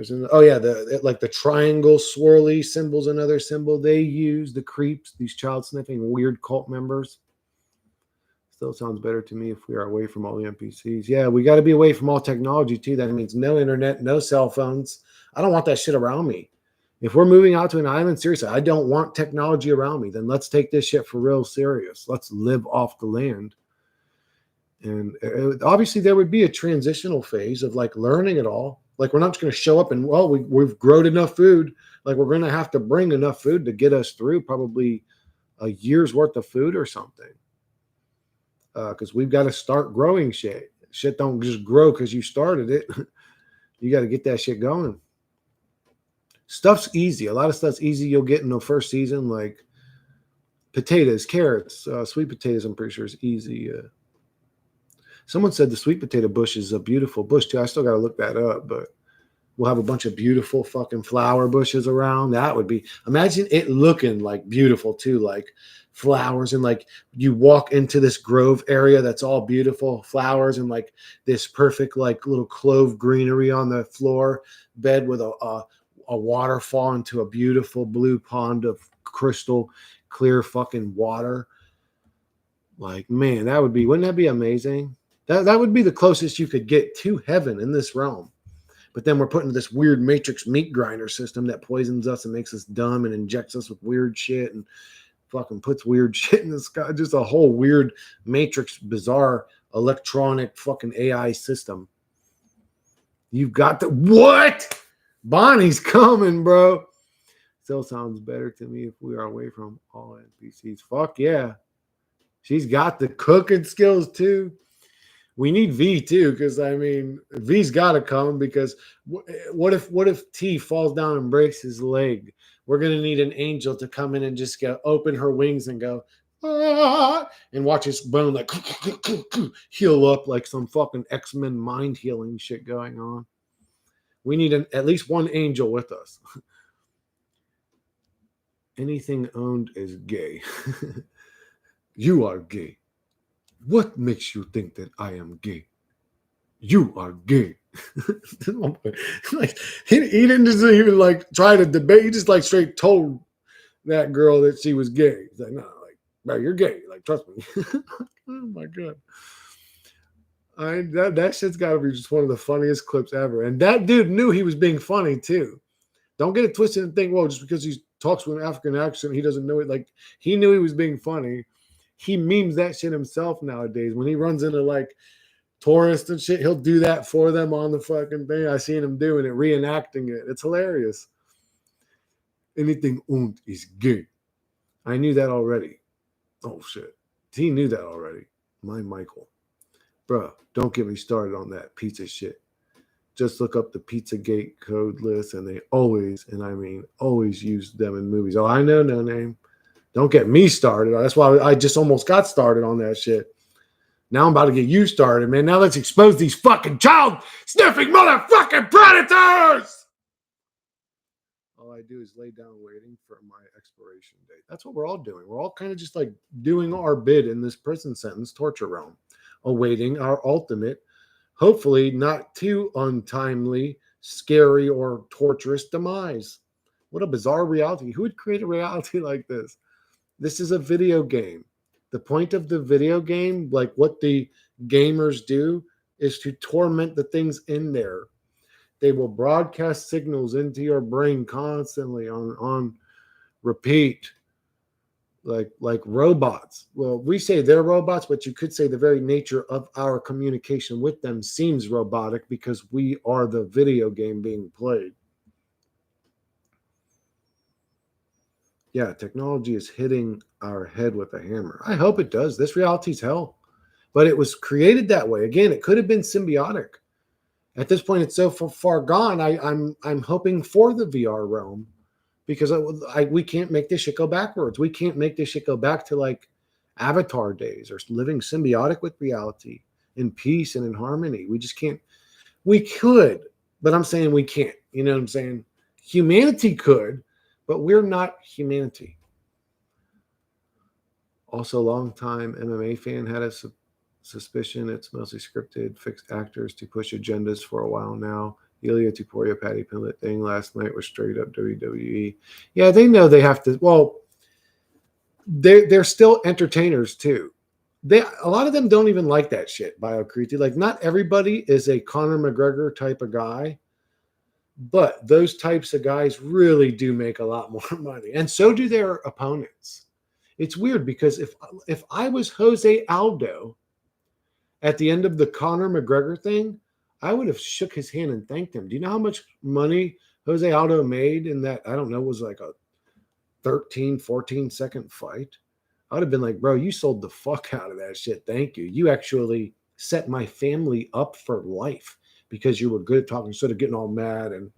the triangle swirly symbol's another symbol they use. The creeps, these child sniffing weird cult members. Still sounds better to me if we are away from all the NPCs. Yeah, we got to be away from all technology too. That means no internet, no cell phones. I don't want that shit around me. If we're moving out to an island, seriously, I don't want technology around me. Then let's take this shit for real serious. Let's live off the land. And obviously there would be a transitional phase of like learning it all. Like we're not just going to show up and, well, we've grown enough food. Like we're going to have to bring enough food to get us through probably a year's worth of food or something. Because we've got to start growing shit. Shit don't just grow because you started it. You got to get that shit going. Stuff's easy. A lot of stuff's easy you'll get in the first season, like potatoes, carrots, sweet potatoes, I'm pretty sure is easy. Someone said the sweet potato bush is a beautiful bush too. I still got to look that up, but we'll have a bunch of beautiful fucking flower bushes around. That would be, imagine it looking like beautiful too, like flowers, and like you walk into this grove area that's all beautiful flowers and like this perfect like little clove greenery on the floor bed with a waterfall into a beautiful blue pond of crystal clear fucking water. Like, man, that would be, wouldn't that be amazing? That would be the closest you could get to heaven in this realm. But then we're put into this weird matrix meat grinder system that poisons us and makes us dumb and injects us with weird shit and fucking puts weird shit in the sky. Just a whole weird matrix, bizarre electronic fucking AI system. You've got the what? Bonnie's coming, bro. Still sounds better to me if we are away from all NPCs. Fuck yeah. She's got the cooking skills too. We need V too, because I mean, V's got to come, because what if T falls down and breaks his leg? We're gonna need an angel to come in and just go open her wings and go, ah, and watch his bone like heal up like some fucking X-Men mind healing shit going on. We need at least one angel with us. Anything owned is gay. You are gay. What makes you think that I am gay? You are gay. Like he didn't just even like try to debate. He just like straight told that girl that she was gay. He's like, no, like, bro, you're gay. Like, trust me. Oh my god. That shit's got to be just one of the funniest clips ever. And that dude knew he was being funny too. Don't get it twisted and think, well, just because he talks with an African accent, he doesn't know it. Like, he knew he was being funny. He memes that shit himself nowadays. When he runs into like tourists and shit, he'll do that for them on the fucking thing. I seen him doing it, reenacting it. It's hilarious. Anything owned is gay. I knew that already. Oh shit. He knew that already. My Michael. Bruh, don't get me started on that pizza shit. Just look up the Pizzagate code list, and they always, and I mean always, use them in movies. Oh, I know, no name. Don't get me started. That's why I just almost got started on that shit. Now I'm about to get you started, man. Now let's expose these fucking child-sniffing motherfucking predators! All I do is lay down waiting for my expiration date. That's what we're all doing. We're all kind of just like doing our bid in this prison sentence torture realm, awaiting our ultimate, hopefully not too untimely, scary, or torturous demise. What a bizarre reality. Who would create a reality like this? This is a video game. The point of the video game, like what the gamers do, is to torment the things in there. They will broadcast signals into your brain constantly on repeat, like robots. Well, we say they're robots, but you could say the very nature of our communication with them seems robotic because we are the video game being played. Yeah, technology is hitting our head with a hammer. I hope it does. This reality's hell. But it was created that way. Again, it could have been symbiotic. At this point, it's so far gone. I'm hoping for the VR realm, because we can't make this shit go backwards. We can't make this shit go back to like Avatar days or living symbiotic with reality in peace and in harmony. We just can't. We could, but I'm saying we can't. You know what I'm saying? Humanity could, but we're not humanity. Also, longtime MMA fan had a suspicion it's mostly scripted, fixed actors to push agendas for a while now. Ilya Tuporia, Patty Pillett thing last night was straight up WWE. Yeah, they know they have to. Well, they're still entertainers too. A lot of them don't even like that shit. Biocrity, like not everybody is a Conor McGregor type of guy. But those types of guys really do make a lot more money. And so do their opponents. It's weird because if I was Jose Aldo at the end of the Conor McGregor thing, I would have shook his hand and thanked him. Do you know how much money Jose Aldo made in that? I don't know, was like a 13, 14-second fight. I would have been like, bro, you sold the fuck out of that shit. Thank you. You actually set my family up for life because you were good at talking instead of getting all mad. And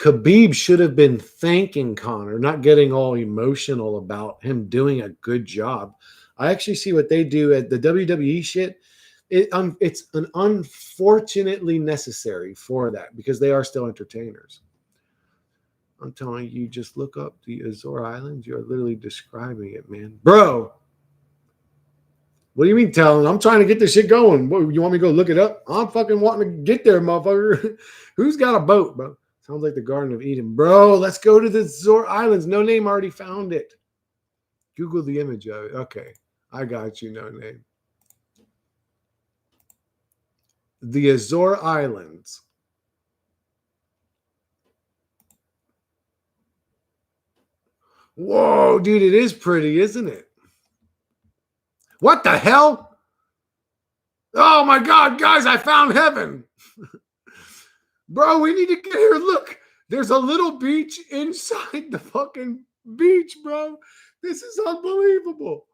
Khabib should have been thanking Conor, not getting all emotional about him doing a good job. I actually see what they do at the WWE shit. It's an unfortunately necessary for that because they are still entertainers. I'm telling you, just look up the Azor Islands. You're literally describing it, man. Bro, what do you mean telling? I'm trying to get this shit going. What, you want me to go look it up? I'm fucking wanting to get there, motherfucker. Who's got a boat, bro? Sounds like the Garden of Eden. Bro, let's go to the Azor Islands. No Name already found it. Google the image of it. Okay, I got you, No Name. The Azor Islands. Whoa, dude, it is pretty, isn't it? What the hell? Oh my God, guys, I found heaven. Bro, we need to get here. Look, there's a little beach inside the fucking beach, bro. This is unbelievable.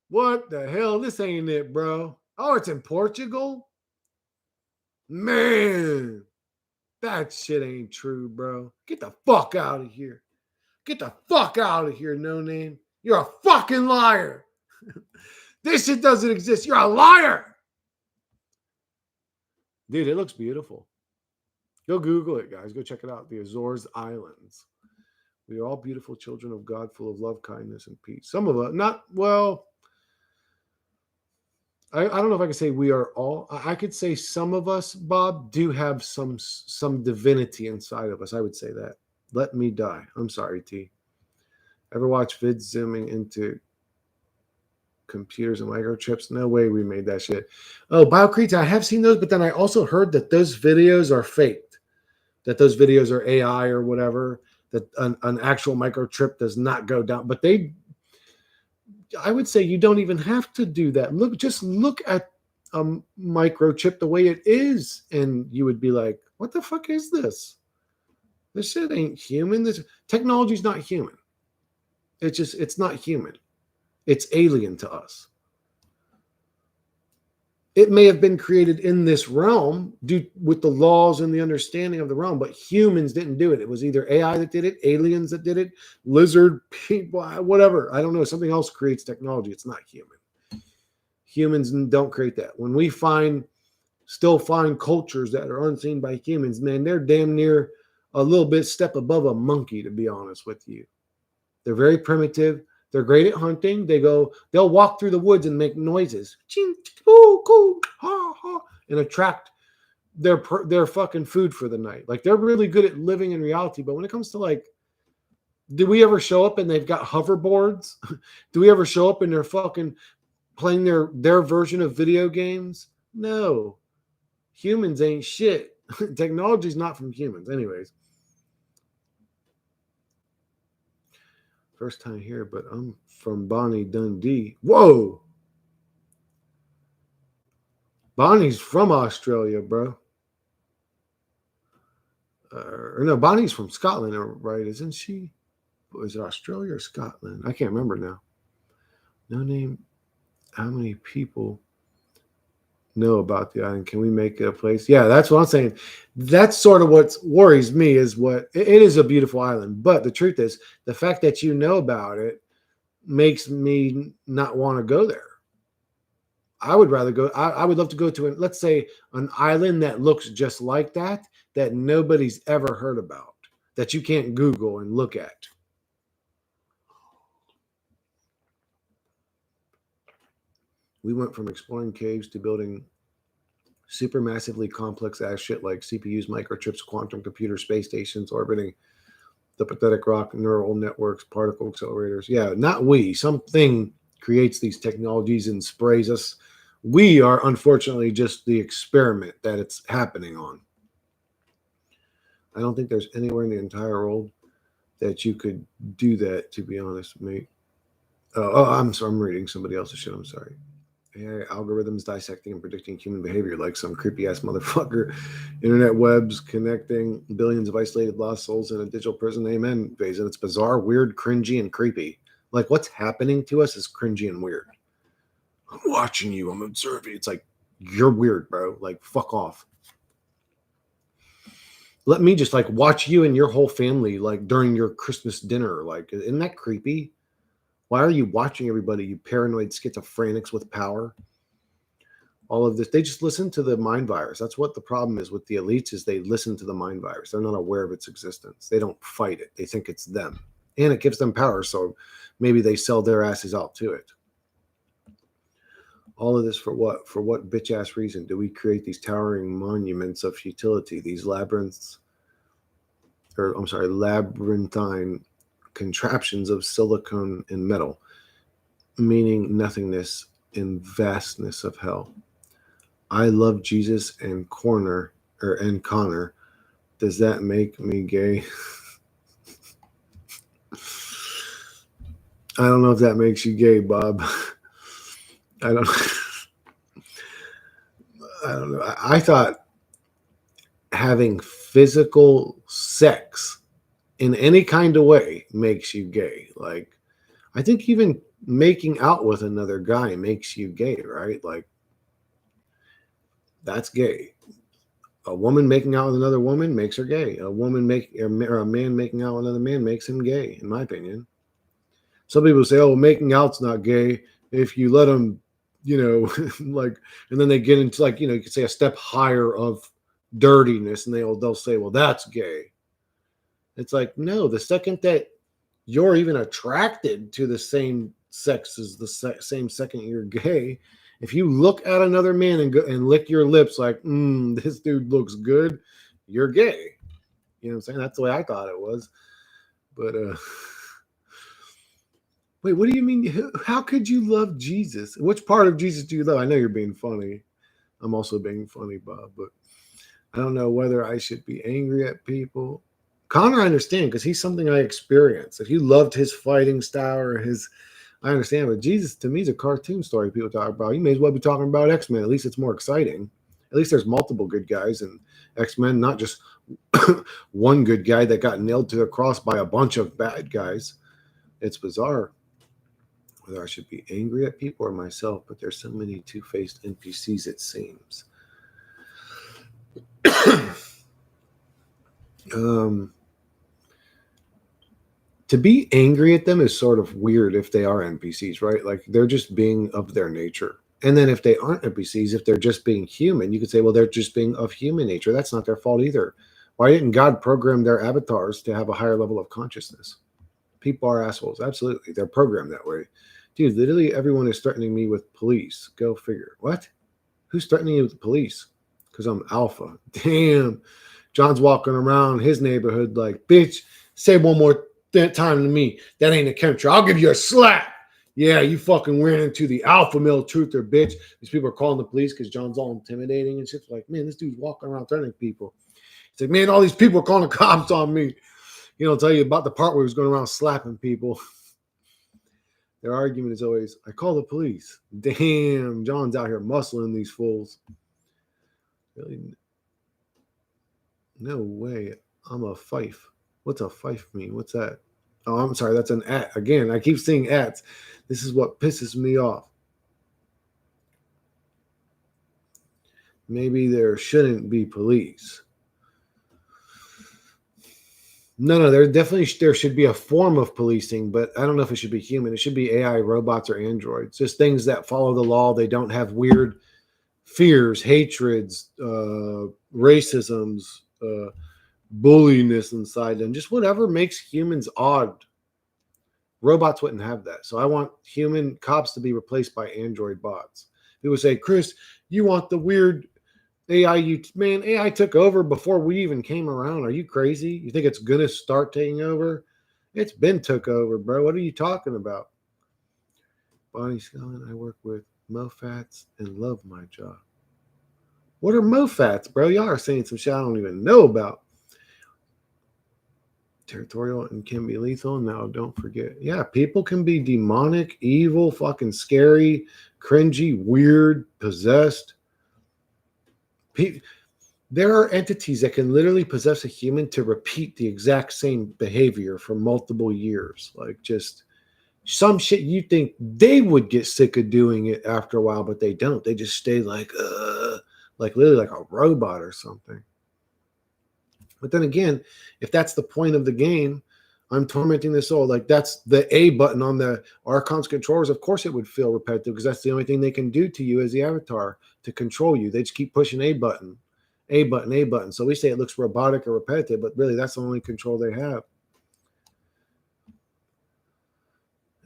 What the hell? This ain't it, bro. Oh, it's in Portugal? Man, that shit ain't true, bro. Get the fuck out of here. Get the fuck out of here, No Name. You're a fucking liar. This shit doesn't exist. You're a liar. Dude, it looks beautiful. Go Google it, guys. Go check it out. The Azores Islands. We are all beautiful children of God, full of love, kindness, and peace. Some of us, not, well, I don't know if I can say we are all. I could say some of us, Bob, do have some divinity inside of us. I would say that. Let me die. I'm sorry, T. Ever watch vids zooming into computers and microchips? No way we made that shit. Oh, Biocrete, I have seen those, but then I also heard that those videos are faked, that those videos are AI or whatever, that an actual microchip does not go down. But I would say you don't even have to do that. Just look at a microchip the way it is, and you would be like, what the fuck is this? This shit ain't human. This technology's not human. It's not human. It's alien to us. It may have been created in this realm with the laws and the understanding of the realm, but humans didn't do it. It was either AI that did it, aliens that did it, lizard people, whatever. I don't know. Something else creates technology. It's not human. Humans don't create that. When we still find cultures that are unseen by humans, man, they're damn near a little bit step above a monkey, to be honest with you. They're very primitive. They're great at hunting. They'll walk through the woods and make noises, and attract their fucking food for the night. Like, they're really good at living in reality. But when it comes to, like, do we ever show up and they've got hoverboards? Do we ever show up and they're fucking playing their version of video games? No. Humans ain't shit. Technology's not from humans. Anyways. First time here, but I'm from Bonnie Dundee. Whoa! Bonnie's from Australia, bro. Or no, Bonnie's from Scotland, right? Isn't she? Is it Australia or Scotland? I can't remember now. No Name. How many people know about the island? Can we make it a place? Yeah, that's what I'm saying. That's sort of what worries me is it is a beautiful island. But the truth is, the fact that you know about it makes me not want to go there. I would rather go. I would love to go to, let's say, an island that looks just like that nobody's ever heard about, that you can't Google and look at. We went from exploring caves to building super massively complex ass shit like CPUs, microchips, quantum computers, space stations orbiting the pathetic rock, neural networks, particle accelerators. Yeah, not we. Something creates these technologies and sprays us. We are unfortunately just the experiment that it's happening on. I don't think there's anywhere in the entire world that you could do that, to be honest, mate. I'm sorry, I'm reading somebody else's shit. I'm sorry. AI algorithms dissecting and predicting human behavior like some creepy ass motherfucker. Internet webs connecting billions of isolated lost souls in a digital prison. Amen. Phase. And it's bizarre, weird, cringy, and creepy. Like what's happening to us is cringy and weird. I'm watching you. I'm observing. It's like, you're weird, bro. Like, fuck off. Let me just like watch you and your whole family like during your Christmas dinner. Like, isn't that creepy? Why are you watching everybody, you paranoid schizophrenics with power? All of this, they just listen to the mind virus. That's what the problem is with the elites, is they listen to the mind virus. They're not aware of its existence. They don't fight it. They think it's them. And it gives them power, so maybe they sell their asses out to it. All of this for what? For what bitch-ass reason do we create these towering monuments of futility, these labyrinthine contraptions of silicone and metal, meaning nothingness in vastness of hell? I love Jesus and Connor. Does that make me gay? I don't know if that makes you gay, Bob. I don't know. I thought having physical sex in any kind of way makes you gay. Like, I think even making out with another guy makes you gay, right? Like, that's gay. A woman making out with another woman makes her gay. A man making out with another man makes him gay, in my opinion. Some people say, "Oh, making out's not gay if you let them," like, and then they get into like, you could say a step higher of dirtiness, and they'll say, "Well, that's gay." It's like, no, the second that you're even attracted to the same sex as the same second you're gay. If you look at another man and lick your lips like, this dude looks good, you're gay. You know what I'm saying? That's the way I thought it was. But wait, what do you mean? How could you love Jesus? Which part of Jesus do you love? I know you're being funny. I'm also being funny, Bob, but I don't know whether I should be angry at people. Connor, I understand, because he's something I experienced. If you loved his fighting style or I understand, but Jesus to me is a cartoon story people talk about. You may as well be talking about X-Men. At least it's more exciting. At least there's multiple good guys in X-Men, not just one good guy that got nailed to the cross by a bunch of bad guys. It's bizarre whether I should be angry at people or myself, but there's so many two-faced NPCs, it seems. To be angry at them is sort of weird if they are NPCs, right? Like, they're just being of their nature. And then if they aren't NPCs, if they're just being human, you could say, well, they're just being of human nature. That's not their fault either. Why didn't God program their avatars to have a higher level of consciousness? People are assholes. Absolutely. They're programmed that way. Dude, literally everyone is threatening me with police. Go figure. What? Who's threatening you with the police? Because I'm alpha. Damn. John's walking around his neighborhood like, bitch, say one more time to me. That ain't a chemtrail. I'll give you a slap. Yeah, you fucking ran into the alpha male truther, bitch. These people are calling the police because John's all intimidating and shit. Like, man, this dude's walking around threatening people. It's like, man, all these people are calling the cops on me. I'll tell you about the part where he was going around slapping people. Their argument is always, I call the police. Damn, John's out here muscling these fools. Really? No way. I'm a fife. What's a fife mean? What's that? Oh, I'm sorry. That's an at. Again, I keep seeing ats. This is what pisses me off. Maybe there shouldn't be police. No, there should be a form of policing, but I don't know if it should be human. It should be AI, robots, or androids. Just things that follow the law. They don't have weird fears, hatreds, racisms, bulliness inside them. Just whatever makes humans odd. Robots wouldn't have that. So I want human cops to be replaced by android bots. People say, Chris, you want the weird AI? Man, AI took over before we even came around. Are you crazy? You think it's going to start taking over? It's been took over, bro. What are you talking about? Bonnie Skellin, I work with MoFats and love my job. What are MoFats, bro? Y'all are saying some shit I don't even know about. Territorial and can be lethal. Now, don't forget. Yeah, people can be demonic, evil, fucking scary, cringy, weird, possessed. There are entities that can literally possess a human to repeat the exact same behavior for multiple years. Like just some shit you think they would get sick of doing it after a while, but they don't. They just stay like literally like a robot or something. But then again, if that's the point of the game, I'm tormenting this soul. Like that's the A button on the Archon's controllers. Of course, it would feel repetitive because that's the only thing they can do to you as the avatar to control you. They just keep pushing A button, A button, A button. So we say it looks robotic or repetitive, but really that's the only control they have.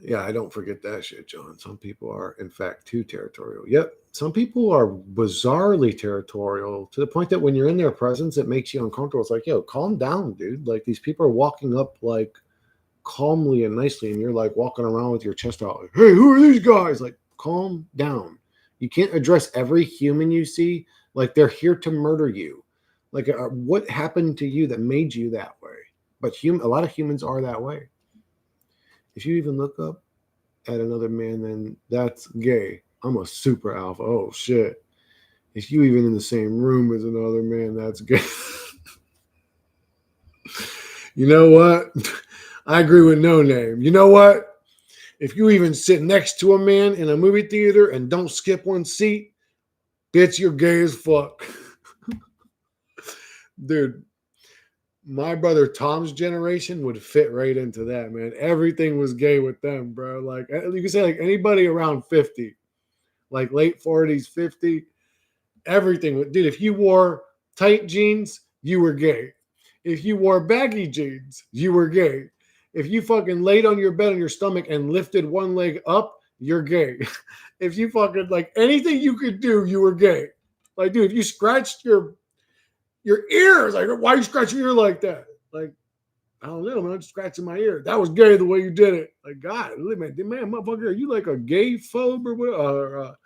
Yeah, I don't forget that shit, John. Some people are, in fact, too territorial. Yep. Some people are bizarrely territorial to the point that when you're in their presence, it makes you uncomfortable. It's like, yo, calm down, dude. Like these people are walking up like calmly and nicely, and you're like walking around with your chest out, like, hey, who are these guys? Like, calm down. You can't address every human you see like they're here to murder you. Like, what happened to you that made you that way? But a lot of humans are that way. If you even look up at another man, then that's gay. I'm a super alpha. Oh shit. If you even in the same room as another man, that's gay. You know what? I agree with No Name. You know what? If you even sit next to a man in a movie theater and don't skip one seat, bitch, you're gay as fuck. Dude, my brother Tom's generation would fit right into that, man. Everything was gay with them, bro. Like you can say like anybody around 50, like late 40s, 50, everything. Dude, if you wore tight jeans, you were gay. If you wore baggy jeans, you were gay. If you fucking laid on your bed on your stomach and lifted one leg up, you're gay. If you fucking like anything you could do, you were gay. Like, dude, if you scratched your ears, like, why are you scratching your ear like that? Like, I don't know, man. I'm just scratching my ear. That was gay the way you did it. Like, God, man, motherfucker, are you like a gay phobe or what?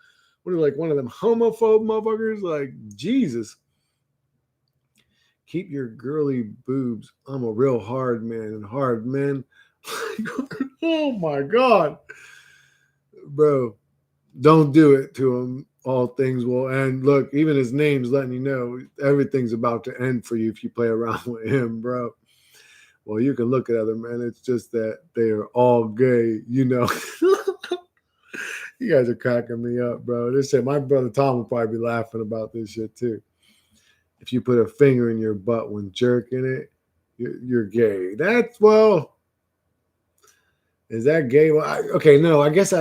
What are like one of them homophobe motherfuckers? Like, Jesus. Keep your girly boobs. I'm a real hard man and hard men. Oh my God. Bro, don't do it to him. All things will end. Look, even his name's letting you know everything's about to end for you if you play around with him, bro. Well, you can look at other men. It's just that they are all gay, you know. You guys are cracking me up, bro. This shit, my brother Tom will probably be laughing about this shit too. If you put a finger in your butt when jerking it, you're gay. That's, well, is that gay? Well, okay, no, I guess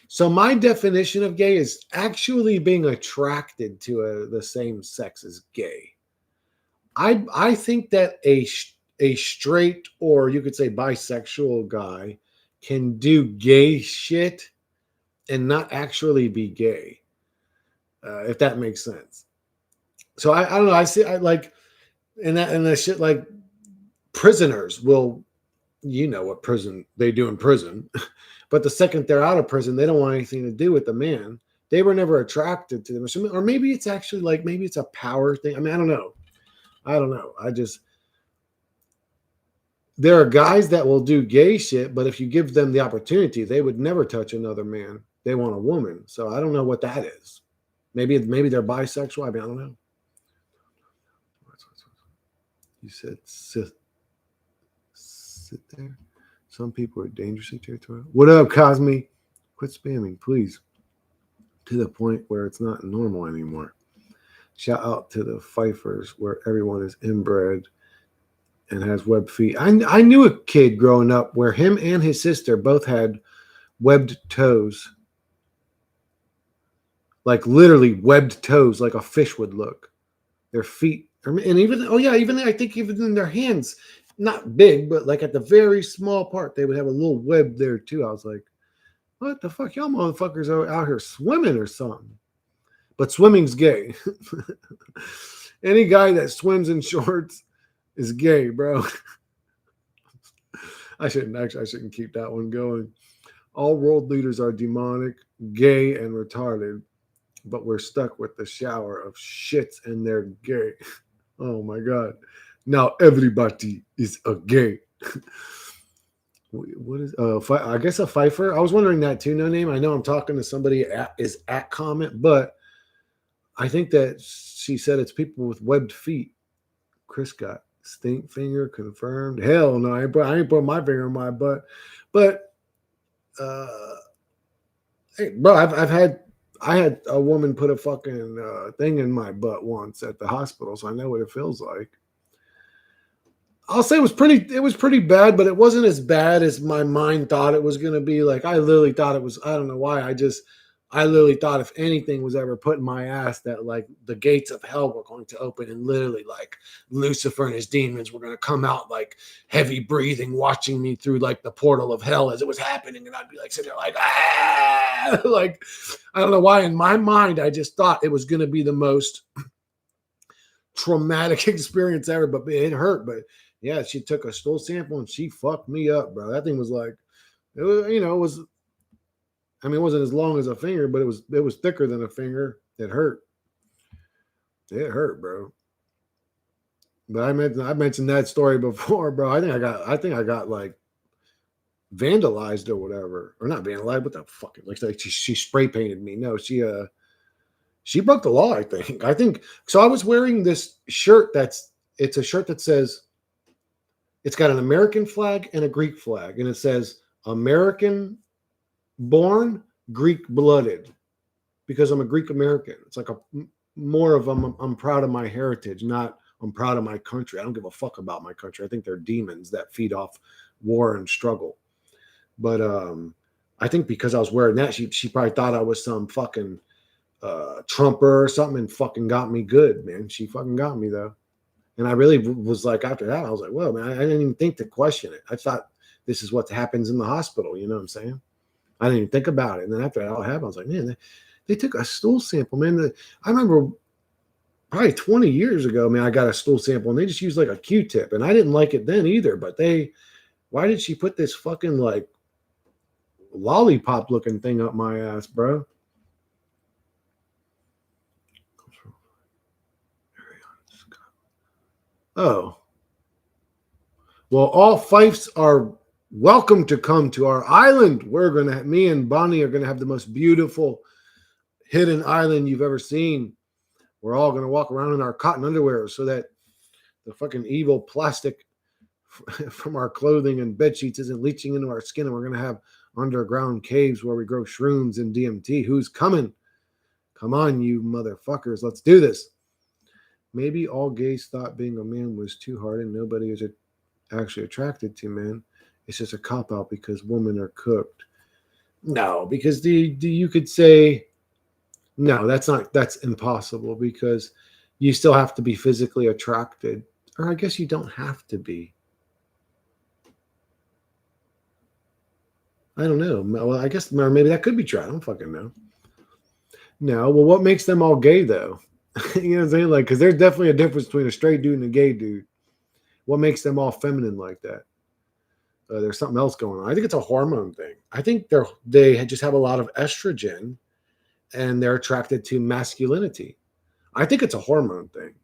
so my definition of gay is actually being attracted to the same sex as gay. I think that a straight, or you could say bisexual guy can do gay shit and not actually be gay, if that makes sense. So I don't know. I like, and that shit, like prisoners will, you know what prison they do in prison, but the second they're out of prison, they don't want anything to do with the man. They were never attracted to them, or maybe it's actually like maybe it's a power thing. I mean, I don't know. There are guys that will do gay shit, but if you give them the opportunity, they would never touch another man. They want a woman. So I don't know what that is. Maybe they're bisexual. I mean, I don't know. You said sit there. Some people are dangerously territorial. What up, Cosme? Quit spamming, please. To the point where it's not normal anymore. Shout out to the Fifers, where everyone is inbred and has webbed feet. I knew a kid growing up where him and his sister both had webbed toes. Like literally webbed toes, like a fish would look. Their feet, and even, I think even in their hands, not big, but like at the very small part, they would have a little web there too. I was like, what the fuck? Y'all motherfuckers are out here swimming or something. But swimming's gay. Any guy that swims in shorts is gay, bro. I shouldn't keep that one going. All world leaders are demonic, gay, and retarded, but we're stuck with the shower of shits and they're gay. Oh my God. Now everybody is a gay. What is I guess a Pfeiffer? I was wondering that too. No name. I know I'm talking to somebody is at comment, but I think that she said it's people with webbed feet. Chris got stink finger confirmed. Hell no, I ain't put my finger in my butt. But uh, hey, bro, I had a woman put a fucking thing in my butt once at the hospital, so I know what it feels like. I'll say it was pretty bad, but it wasn't as bad as my mind thought it was going to be. Like I literally thought it was, I don't know why. I literally thought if anything was ever put in my ass that like the gates of hell were going to open and literally like Lucifer and his demons were going to come out like heavy breathing, watching me through like the portal of hell as it was happening. And I'd be like sitting there like, ah, like, I don't know why in my mind, I just thought it was going to be the most traumatic experience ever, but it hurt. But yeah, she took a stool sample and she fucked me up, bro. That thing was like, it was, it was. I mean, it wasn't as long as a finger, but it was thicker than a finger. It hurt. It hurt, bro. But I mentioned that story before, bro. I think I got like vandalized or whatever, or not vandalized. What the fuck? Like she spray painted me. No, she broke the law. I think so. I was wearing this shirt it's a shirt that says it's got an American flag and a Greek flag, and it says American born, Greek blooded, because I'm a Greek American. It's like a more of I'm proud of my heritage, not I'm proud of my country. I don't give a fuck about my country. I think they're demons that feed off war and struggle. But I think because I was wearing that, she probably thought I was some fucking Trumper or something and fucking got me good, man. She fucking got me though. And I really was like, after that, I was like, well, man, I didn't even think to question it. I thought this is what happens in the hospital. You know what I'm saying? I didn't even think about it. And then after that all happened, I was like, man, they took a stool sample, man. I remember probably 20 years ago, man, I got a stool sample and they just used like a Q-tip. And I didn't like it then either. But why did she put this fucking like lollipop looking thing up my ass, bro? Oh, well, all fiefs are welcome to come to our island. Me and Bonnie are gonna have the most beautiful hidden island you've ever seen. We're all gonna walk around in our cotton underwear so that the fucking evil plastic from our clothing and bed sheets isn't leaching into our skin. And we're gonna have underground caves where we grow shrooms and DMT. Who's coming? Come on, you motherfuckers. Let's do this. Maybe all gays thought being a man was too hard and nobody is actually attracted to men. It's just a cop out because women are cooked. No, because you could say no. That's impossible because you still have to be physically attracted, or I guess you don't have to be. I don't know. Well, I guess or maybe that could be true. I don't fucking know. No, well, what makes them all gay though? You know what I'm saying? Like, because there's definitely a difference between a straight dude and a gay dude. What makes them all feminine like that? There's something else going on. I think it's a hormone thing. I think they just have a lot of estrogen, and they're attracted to masculinity. I think it's a hormone thing.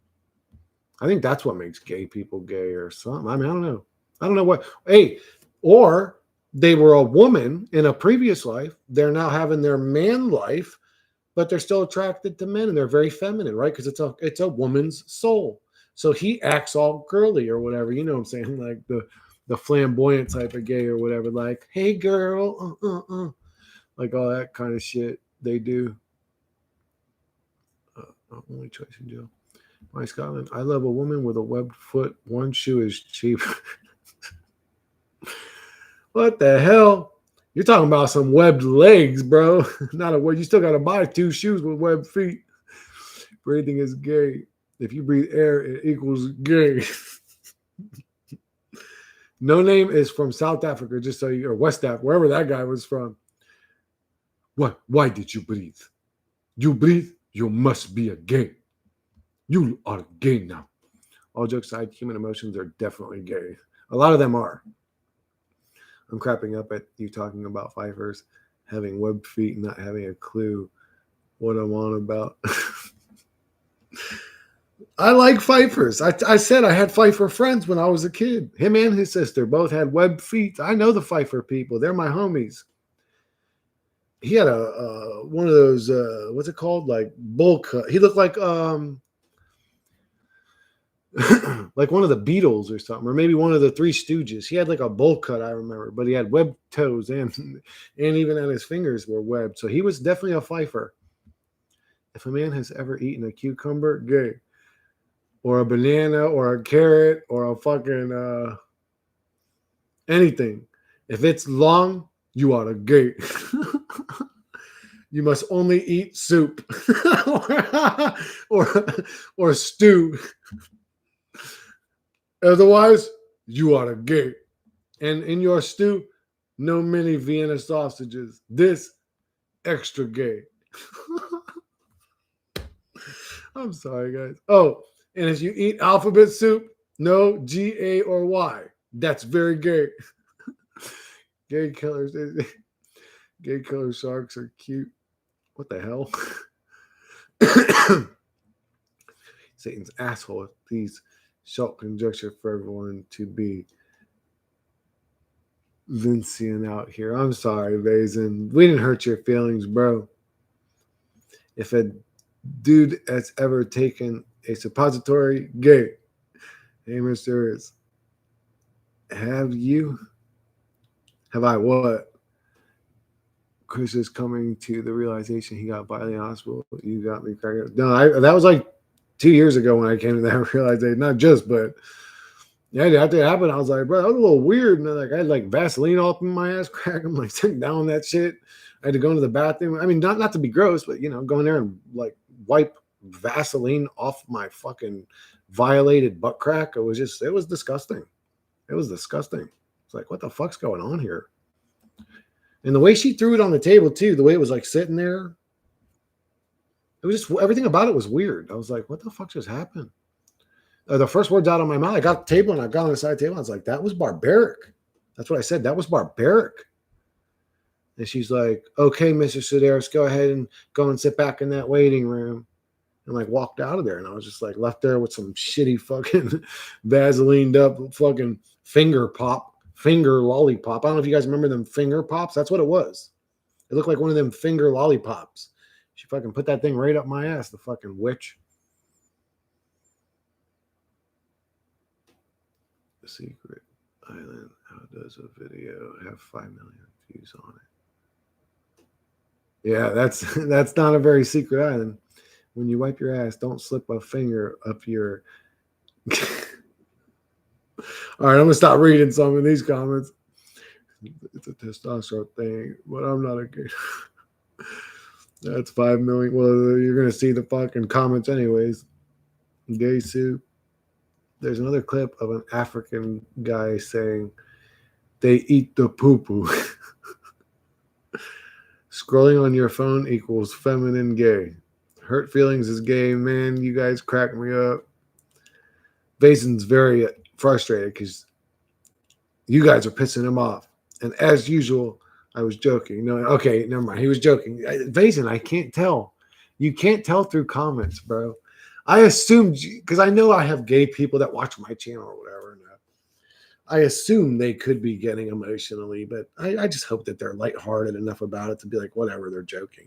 I think that's what makes gay people gay or something. I mean, I don't know. I don't know what. Hey, or they were a woman in a previous life. They're now having their man life, but they're still attracted to men, and they're very feminine, right? Because it's a woman's soul. So he acts all girly or whatever. You know what I'm saying? Like the flamboyant type of gay or whatever. Like, hey girl, like all that kind of shit they do. Only choice in jail. My Scotland. I love a woman with a webbed foot. One shoe is cheap. What the hell? You're talking about some webbed legs, bro. Not a web. You still got to buy 2 shoes with webbed feet. Breathing is gay. If you breathe air, it equals gay. No Name is from South Africa, just so you, or West Africa, wherever that guy was from. What? Why did you breathe? You breathe, you must be a gay. You are gay now. All jokes aside, human emotions are definitely gay. A lot of them are. I'm crapping up at you talking about Pfeiffers having webbed feet and not having a clue what I'm on about. I like Pfeiffers. I said I had Pfeiffer friends when I was a kid. Him and his sister both had web feet. I know the Pfeiffer people. They're my homies. He had a one of those what's it called, like bull cut. He looked like like one of the Beatles or something, or maybe one of the Three Stooges. He had like a bowl cut, I remember, but he had webbed toes and even on his fingers were webbed. So he was definitely a Pfeiffer. If a man has ever eaten a cucumber, gay, or a banana, or a carrot, or a fucking anything, if it's long, you are a gay. You must only eat soup or or stew. Otherwise, you are a gay. And in your stew, no mini Vienna sausages. This extra gay. I'm sorry, guys. Oh, and if you eat alphabet soup, no G, A, or Y. That's very gay. Gay killers. Gay killer sharks are cute. What the hell? Satan's asshole. Please short conjecture for everyone to be Vincian out here. I'm sorry, Vazen. We didn't hurt your feelings, bro. If a dude has ever taken a suppository, gay. Hey, Mr. Is. Have you? Have I what? Chris is coming to the realization he got by the hospital. You got me cracking up. No, that was like 2 years ago when I came to that realization. Not just, but yeah, after it happened, I was like, bro, that was a little weird. And like I had like Vaseline all up in my ass crack. I'm like sitting down that shit. I had to go into the bathroom. I mean, not to be gross, but go in there and like wipe Vaseline off my fucking violated butt crack. It was disgusting. It was disgusting. It's like, what the fuck's going on here? And the way she threw it on the table too, the way it was like sitting there, it was just everything about it was weird. I was like, what the fuck just happened? The first words out of my mouth, I got the table and I got on the side table. I was like, that was barbaric. That's what I said. That was barbaric. And she's like, okay, Mr. Sedaris, go ahead and go and sit back in that waiting room. And like walked out of there. And I was just like left there with some shitty fucking Vaselined up fucking finger lollipop. I don't know if you guys remember them finger pops. That's what it was. It looked like one of them finger lollipops. She fucking put that thing right up my ass, the fucking witch. The Secret Island. How does a video have 5 million views on it? Yeah, that's not a very secret island. When you wipe your ass, don't slip a finger up your. All right, I'm gonna stop reading some of these comments. It's a testosterone thing, but I'm not a gay. That's 5 million. Well, you're gonna see the fucking comments anyways. Gay soup. There's another clip of an African guy saying they eat the poo-poo. Scrolling on your phone equals feminine gay. Hurt feelings is gay, man. You guys crack me up. Basin's very frustrated because you guys are pissing him off. And as usual, I was joking. No, okay, never mind. He was joking. Basin, I can't tell. You can't tell through comments, bro. I assumed, because I know I have gay people that watch my channel or whatever. And I assume they could be getting emotionally, but I just hope that they're lighthearted enough about it to be like, whatever, they're joking,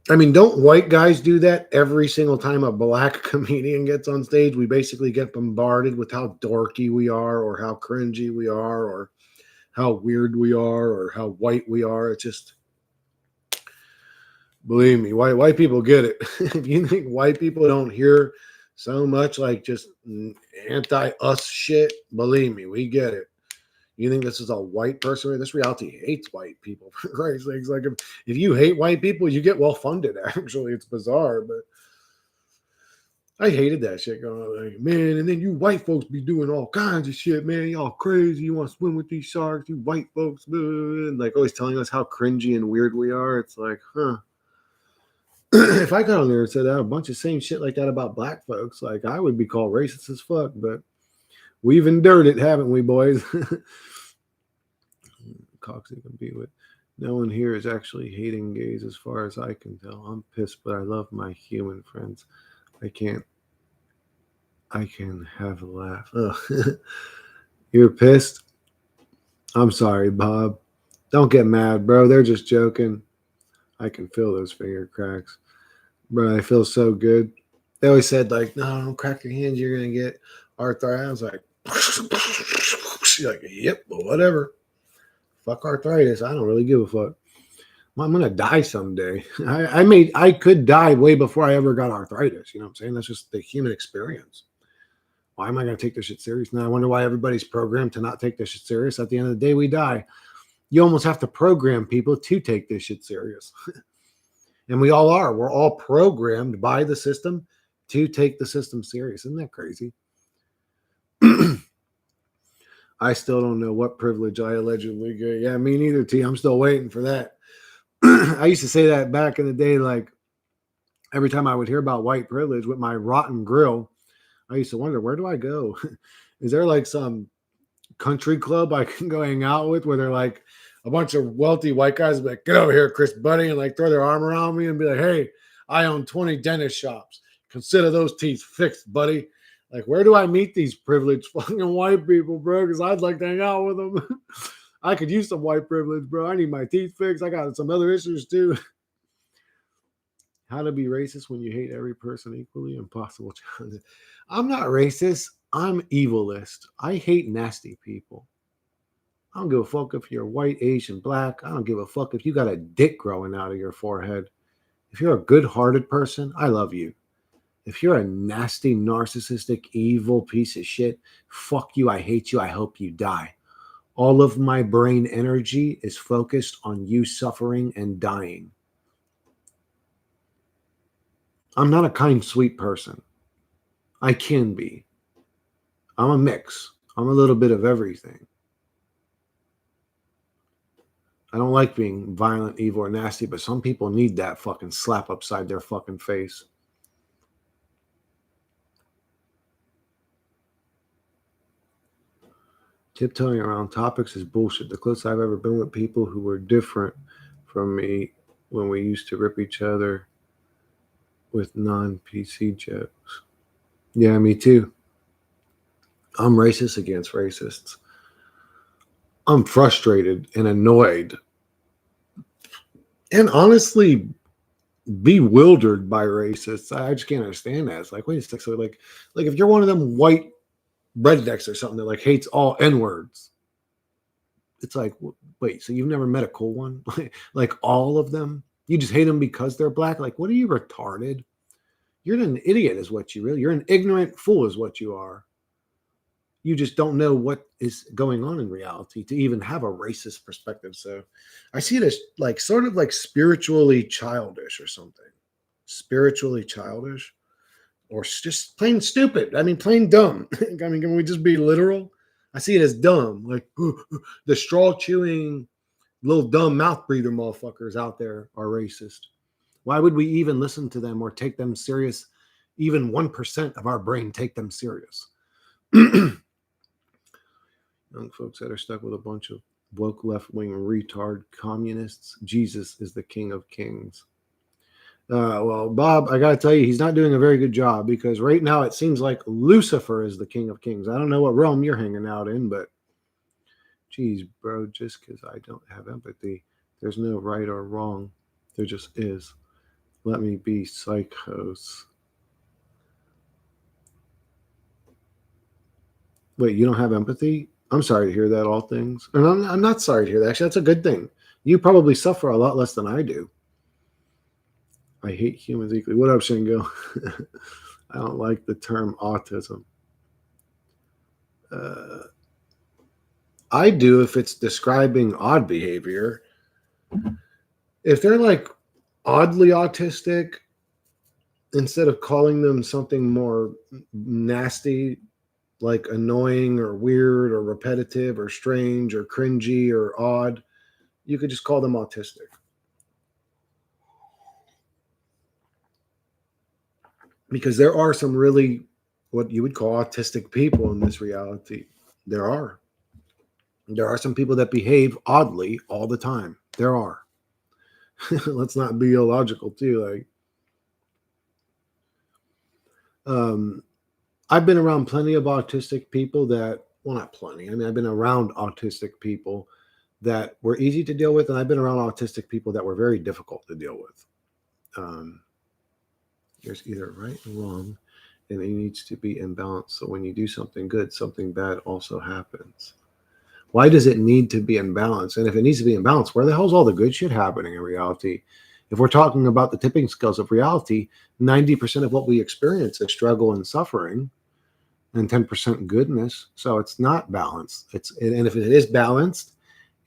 I mean, don't white guys do that every single time a black comedian gets on stage? We basically get bombarded with how dorky we are or how cringy we are or how weird we are or how white we are. It's just, believe me, white people get it. If you think white people don't hear so much like just anti-us shit, believe me, we get it. You think this is a white person? This reality hates white people. For Christ's sakes, like if you hate white people, you get well funded. Actually, it's bizarre, but I hated that shit going on. Like, man, and then you white folks be doing all kinds of shit, man. Y'all crazy. You want to swim with these sharks? You white folks, and like always telling us how cringy and weird we are. It's like, huh. If I got on there and said a bunch of same shit like that about black folks, like I would be called racist as fuck. But we've endured it, haven't we, boys? toxic can be with. No one here is actually hating gays as far as I can tell. I'm pissed, but I love my human friends. I can have a laugh. Ugh. You're pissed? I'm sorry, Bob. Don't get mad, bro. They're just joking. I can feel those finger cracks. Bro, I feel so good. They always said, like, no, don't crack your hands. You're going to get arthritis. I was like, she's like, yep, well, whatever. Fuck arthritis. I don't really give a fuck. I'm going to die someday. I could die way before I ever got arthritis. You know what I'm saying? That's just the human experience. Why am I going to take this shit serious? Now I wonder why everybody's programmed to not take this shit serious. At the end of the day, we die. You almost have to program people to take this shit serious. And we all are. We're all programmed by the system to take the system serious. Isn't that crazy? I still don't know what privilege I allegedly get. Yeah, me neither, T. I'm still waiting for that. I used to say that back in the day, like every time I would hear about white privilege with my rotten grill, I used to wonder, where do I go? Is there like some country club I can go hang out with where they're like a bunch of wealthy white guys be like, get over here, Chris Buddy, and like throw their arm around me and be like, hey, I own 20 dentist shops. Consider those teeth fixed, buddy. Like, where do I meet these privileged fucking white people, bro? Because I'd like to hang out with them. I could use some white privilege, bro. I need my teeth fixed. I got some other issues too. How to be racist when you hate every person equally? Impossible challenge. I'm not racist. I'm evilist. I hate nasty people. I don't give a fuck if you're white, Asian, black. I don't give a fuck if you got a dick growing out of your forehead. If you're a good-hearted person, I love you. If you're a nasty, narcissistic, evil piece of shit, fuck you. I hate you. I hope you die. All of my brain energy is focused on you suffering and dying. I'm not a kind, sweet person. I can be. I'm a mix. I'm a little bit of everything. I don't like being violent, evil, or nasty, but some people need that fucking slap upside their fucking face. Tiptoeing around topics is bullshit. The closest I've ever been with people who were different from me when we used to rip each other with non-PC jokes. Yeah, me too. I'm racist against racists. I'm frustrated and annoyed and honestly bewildered by racists. I just can't understand that. It's like, wait a second. So like if you're one of them white rednecks or something that like hates all N-words, it's like, wait, so you've never met a cool one? Like all of them? You just hate them because they're black? Like, what are you, retarded? You're an idiot is what you really, you're an ignorant fool is what you are. You just don't know what is going on in reality to even have a racist perspective. So I see it as like sort of like spiritually childish or something. Spiritually childish or just plain stupid. I mean, plain dumb. I mean, can we just be literal? I see it as dumb. Like the straw chewing little dumb mouth breather motherfuckers out there are racist. Why would we even listen to them or take them serious? Even 1% of our brain take them serious. Young folks that are stuck with a bunch of woke left-wing retard communists. Jesus is the King of Kings. Well, Bob, I got to tell you, he's not doing a very good job because right now it seems like Lucifer is the King of Kings. I don't know what realm you're hanging out in, but geez, bro, just because I don't have empathy, there's no right or wrong. There just is. Let me be psychos. Wait, you don't have empathy? I'm sorry to hear that, all things. And I'm not sorry to hear that. Actually, that's a good thing. You probably suffer a lot less than I do. I hate humans equally. What up, Shingo? I don't like the term autism. I do if it's describing odd behavior. If they're like oddly autistic, instead of calling them something more nasty, like annoying or weird or repetitive or strange or cringy or odd, you could just call them autistic. Because there are some really what you would call autistic people in this reality. There are. There are some people that behave oddly all the time. There are. Let's not be illogical too. I've been around plenty of autistic people well, not plenty. I mean, I've been around autistic people that were easy to deal with, and I've been around autistic people that were very difficult to deal with. There's either right and wrong, and it needs to be in balance. So when you do something good, something bad also happens. Why does it need to be in balance? And if it needs to be in balance, where the hell's all the good shit happening in reality? If we're talking about the tipping scales of reality, 90% of what we experience is struggle and suffering, and 10% goodness. So it's not balanced. And if it is balanced,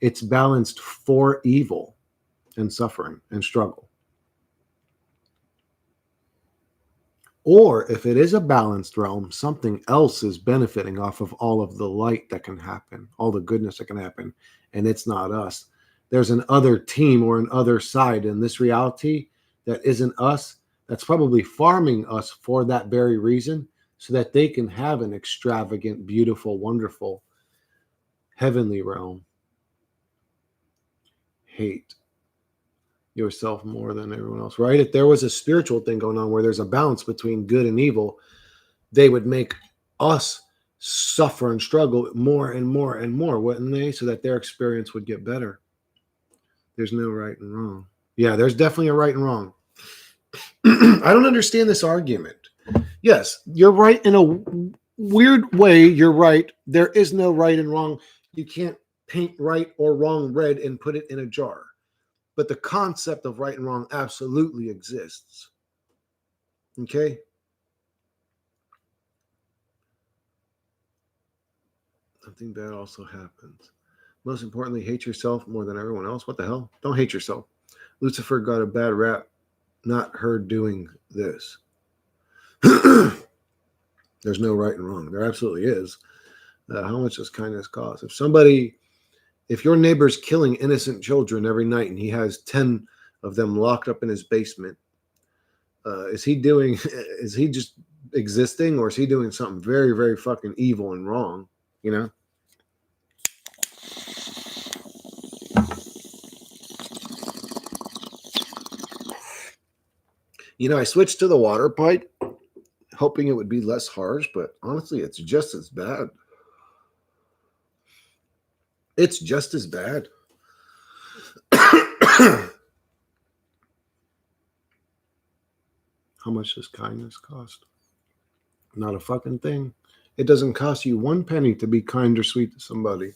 it's balanced for evil and suffering and struggle. Or if it is a balanced realm, something else is benefiting off of all of the light that can happen, all the goodness that can happen, and it's not us. There's an other team or an other side in this reality that isn't us, that's probably farming us for that very reason, so that they can have an extravagant, beautiful, wonderful, heavenly realm. Hate yourself more than everyone else, right? If there was a spiritual thing going on where there's a balance between good and evil, they would make us suffer and struggle more and more and more, wouldn't they? So that their experience would get better. There's no right and wrong. Yeah, there's definitely a right and wrong. I don't understand this argument. Yes, you're right in a weird way. You're right. There is no right and wrong. You can't paint right or wrong red and put it in a jar. But the concept of right and wrong absolutely exists. Okay? Something bad also happens. Most importantly, hate yourself more than everyone else. What the hell? Don't hate yourself. Lucifer got a bad rap, not her doing this. There's no right and wrong. There absolutely is. How much does kindness cost? If your neighbor's killing innocent children every night and he has 10 of them locked up in his basement, is he just existing, or is he doing something very, very fucking evil and wrong? You know? I switched to the water pipe, hoping it would be less harsh, but honestly, it's just as bad. It's just as bad. How much does kindness cost? Not a fucking thing. It doesn't cost you 1 penny to be kind or sweet to somebody.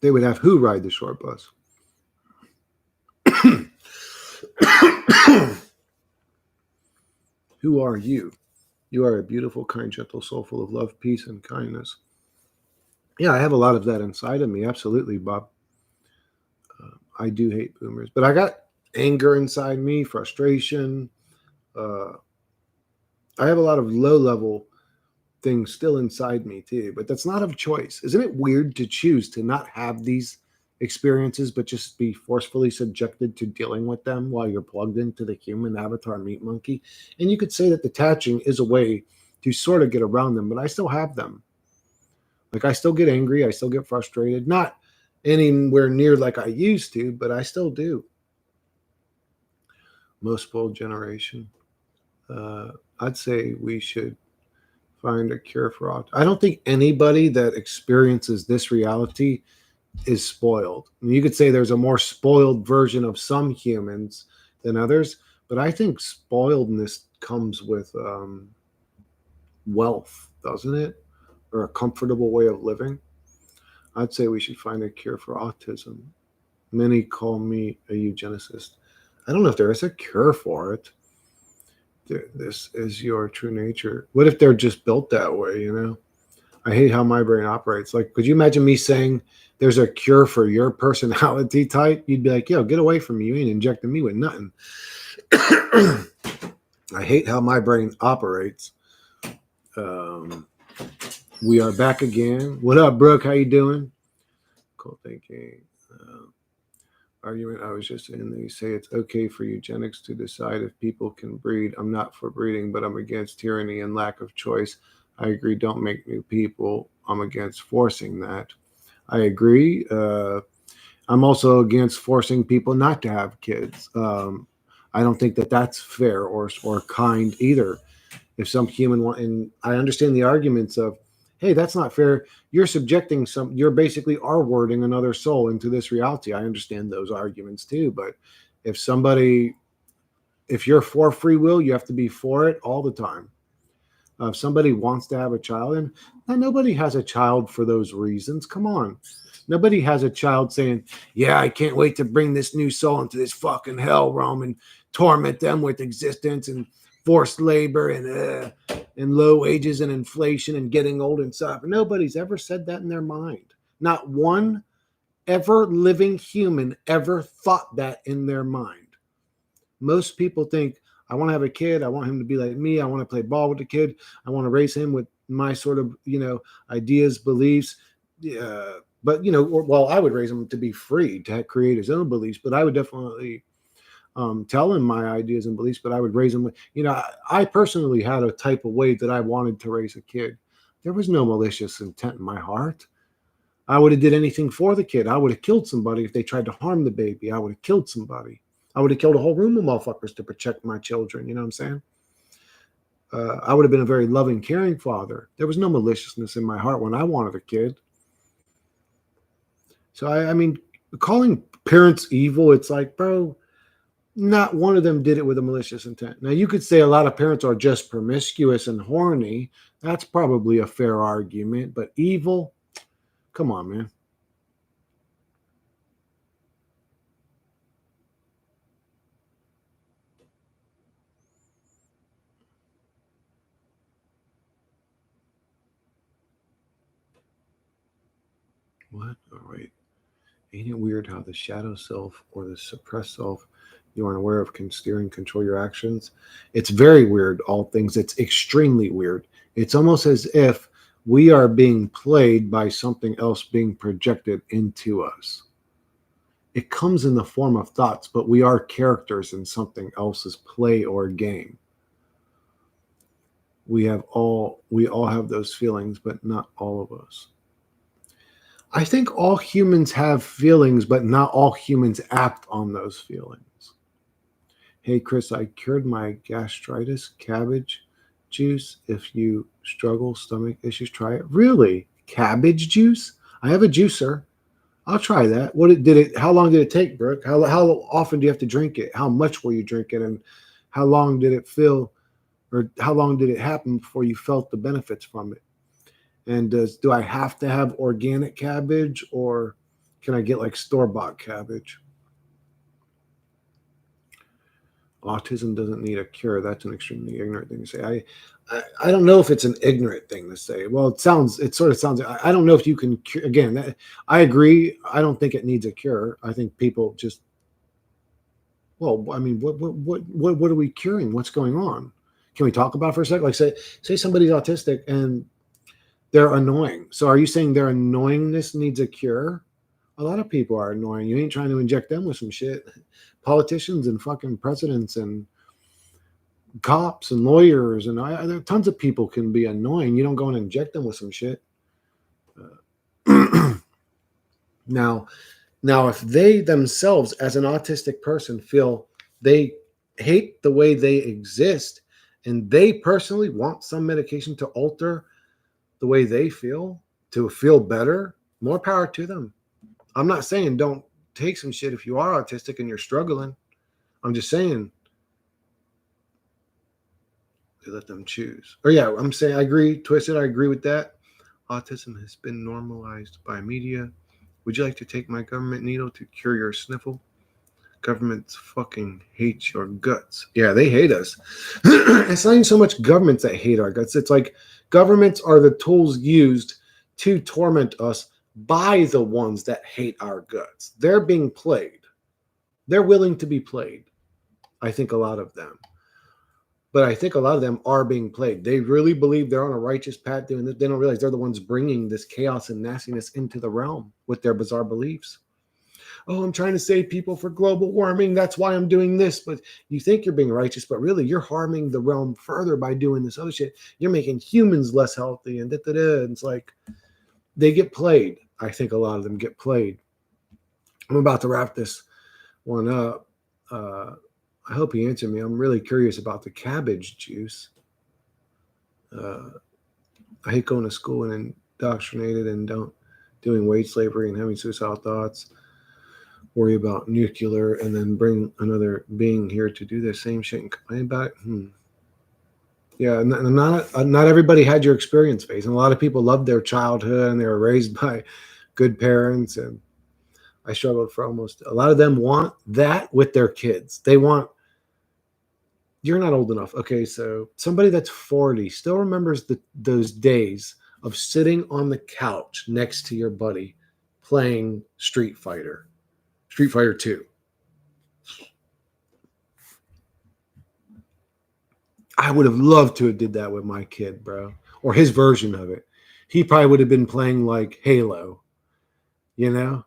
They would have who ride the short bus? Who are you? You are a beautiful, kind, gentle soul full of love, peace, and kindness. Yeah, I have a lot of that inside of me. Absolutely, Bob. I do hate boomers, but I got anger inside me, frustration. I have a lot of low-level things still inside me too, but that's not of choice. Isn't it weird to choose to not have these experiences, but just be forcefully subjected to dealing with them while you're plugged into the human avatar meat monkey? And you could say that detaching is a way to sort of get around them, but I still have them. Like, I still get angry, I still get frustrated, not anywhere near like I used to, but I still do. Most spoiled generation. I'd say we should find a cure for autism. I don't think anybody that experiences this reality is spoiled. I mean, you could say there's a more spoiled version of some humans than others, but I think spoiledness comes with wealth, doesn't it? Or a comfortable way of living. I'd say we should find a cure for autism. Many call me a eugenicist. I don't know if there is a cure for it. This is your true nature. What if they're just built that way, I hate how my brain operates. Like, could you imagine me saying there's a cure for your personality type? You'd be like, yo, get away from me. You ain't injecting me with nothing. I hate how my brain operates. We are back again. What up, Brooke? How you doing? Cool thinking. argument. I was just saying that you say it's okay for eugenics to decide if people can breed. I'm not for breeding, but I'm against tyranny and lack of choice. I agree. Don't make new people. I'm against forcing that. I agree. I'm also against forcing people not to have kids. I don't think that that's fair or kind either. If some human want, and I understand the arguments of, hey, that's not fair. You're subjecting you're basically R-wording another soul into this reality. I understand those arguments too. But if if you're for free will, you have to be for it all the time. If somebody wants to have a child, and nobody has a child for those reasons. Come on. Nobody has a child saying, yeah, I can't wait to bring this new soul into this fucking hell realm and torment them with existence and forced labor and low wages and inflation and getting old and stuff. Nobody's ever said that in their mind. Not one ever living human ever thought that in their mind. Most people think, I want to have a kid. I want him to be like me. I want to play ball with the kid. I want to raise him with my sort of, ideas, beliefs. But, well, I would raise him to be free, to create his own beliefs. But I would definitely tell him my ideas and beliefs. But I would raise him with, I personally had a type of way that I wanted to raise a kid. There was no malicious intent in my heart. I would have did anything for the kid. I would have killed somebody if they tried to harm the baby. I would have killed somebody. I would have killed a whole room of motherfuckers to protect my children. You know what I'm saying? I would have been a very loving, caring father. There was no maliciousness in my heart when I wanted a kid. So, I mean, calling parents evil, it's like, bro, not one of them did it with a malicious intent. Now, you could say a lot of parents are just promiscuous and horny. That's probably a fair argument. But evil? Come on, man. What? Oh, wait. Ain't it weird how the shadow self or the suppressed self you aren't aware of can steer and control your actions? It's very weird, all things. It's extremely weird. It's almost as if we are being played by something else being projected into us. It comes in the form of thoughts, but we are characters in something else's play or game. We all have those feelings, but not all of us. I think all humans have feelings, but not all humans act on those feelings. Hey, Chris, I cured my gastritis, cabbage juice. If you struggle, stomach issues, try it. Really? Cabbage juice? I have a juicer. I'll try that. How long did it take, Brooke? How often do you have to drink it? How much will you drink it? And how long did it feel, or how long did it happen before you felt the benefits from it? And do I have to have organic cabbage, or can I get like store-bought cabbage? Autism doesn't need a cure. That's an extremely ignorant thing to say. I don't know if it's an ignorant thing to say. Well, it sort of sounds. I don't know if you can cure. Again, I agree. I don't think it needs a cure. I think people just. Well, I mean, what are we curing? What's going on? Can we talk about it for a second? Like, say somebody's autistic and they're annoying. So are you saying their annoyingness needs a cure? A lot of people are annoying. You ain't trying to inject them with some shit. Politicians and fucking presidents and cops and lawyers and there tons of people can be annoying. You don't go and inject them with some shit. Now, if they themselves, as an autistic person, feel they hate the way they exist and they personally want some medication to alter the way they feel, to feel better, more power to them. I'm not saying don't take some shit if you are autistic and you're struggling. I'm just saying they let them choose. Or yeah, I'm saying I agree, Twisted. I agree with that. Autism has been normalized by media. Would you like to take my government needle to cure your sniffle? Governments fucking hate your guts. Yeah, they hate us. It's not even so much governments that hate our guts. It's like governments are the tools used to torment us by the ones that hate our guts. They're being played. They're willing to be played. I think a lot of them. But I think a lot of them are being played. They really believe they're on a righteous path doing this. They don't realize they're the ones bringing this chaos and nastiness into the realm with their bizarre beliefs. oh, I'm trying to save people for global warming. That's why I'm doing this. But you think you're being righteous, but really you're harming the realm further by doing this other shit. You're making humans less healthy and da-da-da. And it's like they get played. I think a lot of them get played. I'm about to wrap this one up. I hope he answered me. I'm really curious about the cabbage juice. I hate going to school and indoctrinated and doing wage slavery and having suicidal thoughts. Worry about nuclear and then bring another being here to do the same shit and complain about it. Yeah, not everybody had your experience phase, and a lot of people loved their childhood and they were raised by good parents. And I struggled for almost a lot of them want that with their kids. They want. You're not old enough. Okay, so somebody that's 40 still remembers those days of sitting on the couch next to your buddy playing Street Fighter 2. I would have loved to have did that with my kid, bro, or his version of it. He probably would have been playing like Halo, you know?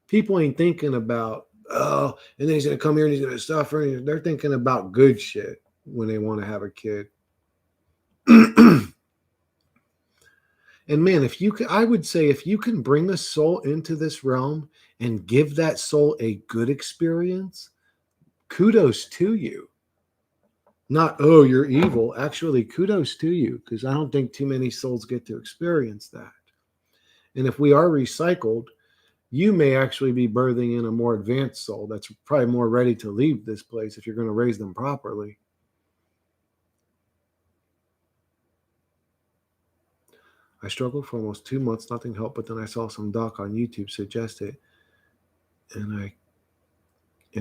People ain't thinking about, oh, and then he's going to come here and he's going to suffer. They're thinking about good shit when they want to have a kid. And man, I would say if you can bring a soul into this realm and give that soul a good experience, kudos to you. Not, oh, you're evil. Actually, kudos to you, because I don't think too many souls get to experience that. And if we are recycled, you may actually be birthing in a more advanced soul that's probably more ready to leave this place if you're going to raise them properly. I struggled for almost 2 months, nothing helped, but then I saw some doc on YouTube suggest it, and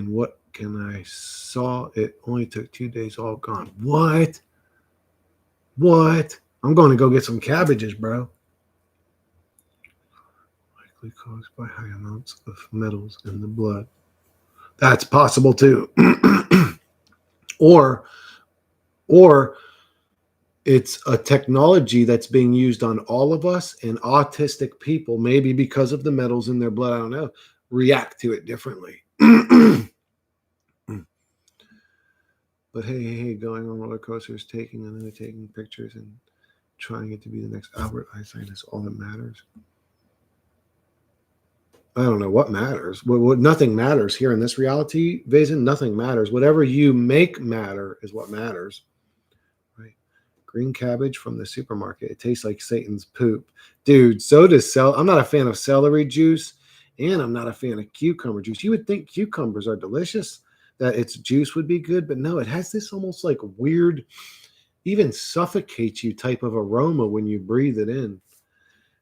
what can I saw it only took 2 days, all gone. What? I'm going to go get some cabbages, bro. Likely caused by high amounts of metals in the blood. That's possible too. or it's a technology that's being used on all of us, and autistic people, maybe because of the metals in their blood, I don't know, react to it differently. But hey, going on roller coasters, taking pictures and trying it to be the next Albert Einstein is all that matters. I don't know what matters. Nothing matters here in this reality, Vazen. Nothing matters. Whatever you make matter is what matters. Right? Green cabbage from the supermarket. It tastes like Satan's poop. Dude, so does I'm not a fan of celery juice, and I'm not a fan of cucumber juice. You would think cucumbers are delicious, that its juice would be good, but no, it has this almost like weird, even suffocates you type of aroma when you breathe it in.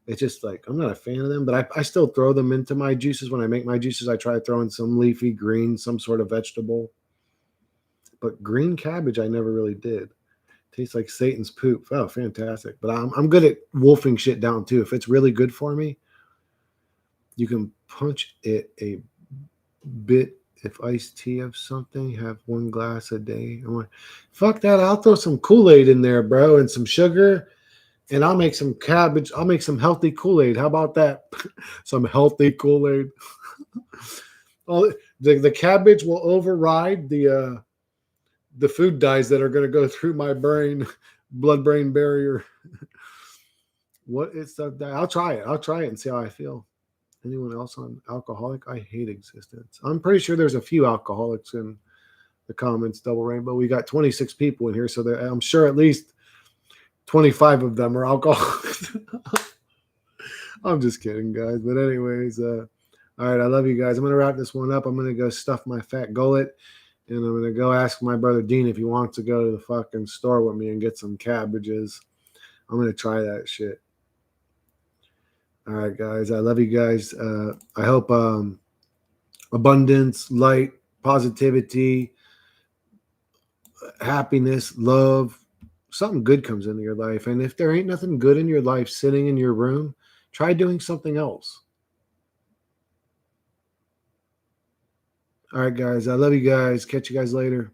It's just like, I'm not a fan of them, but I still throw them into my juices. When I make my juices, I try throwing some leafy green, some sort of vegetable. But green cabbage, I never really did. Tastes like Satan's poop. Oh, fantastic. But I'm good at wolfing shit down too. If it's really good for me, you can punch it a bit. If iced tea of something, have 1 glass a day. I'm like, fuck that. I'll throw some Kool-Aid in there, bro, and some sugar. And I'll make some cabbage. I'll make some healthy Kool-Aid. How about that? Some healthy Kool-Aid. Oh, the cabbage will override the food dyes that are going to go through my brain, blood-brain barrier. What is that? I'll try it. I'll try it and see how I feel. Anyone else on alcoholic? I hate existence. I'm pretty sure there's a few alcoholics in the comments, Double Rainbow. We got 26 people in here, so I'm sure at least 25 of them are alcoholics. I'm just kidding, guys. But anyways, all right, I love you guys. I'm going to wrap this one up. I'm going to go stuff my fat gullet, and I'm going to go ask my brother Dean if he wants to go to the fucking store with me and get some cabbages. I'm going to try that shit. All right, guys. I love you guys. I hope abundance, light, positivity, happiness, love, something good comes into your life. And if there ain't nothing good in your life sitting in your room, try doing something else. All right, guys. I love you guys. Catch you guys later.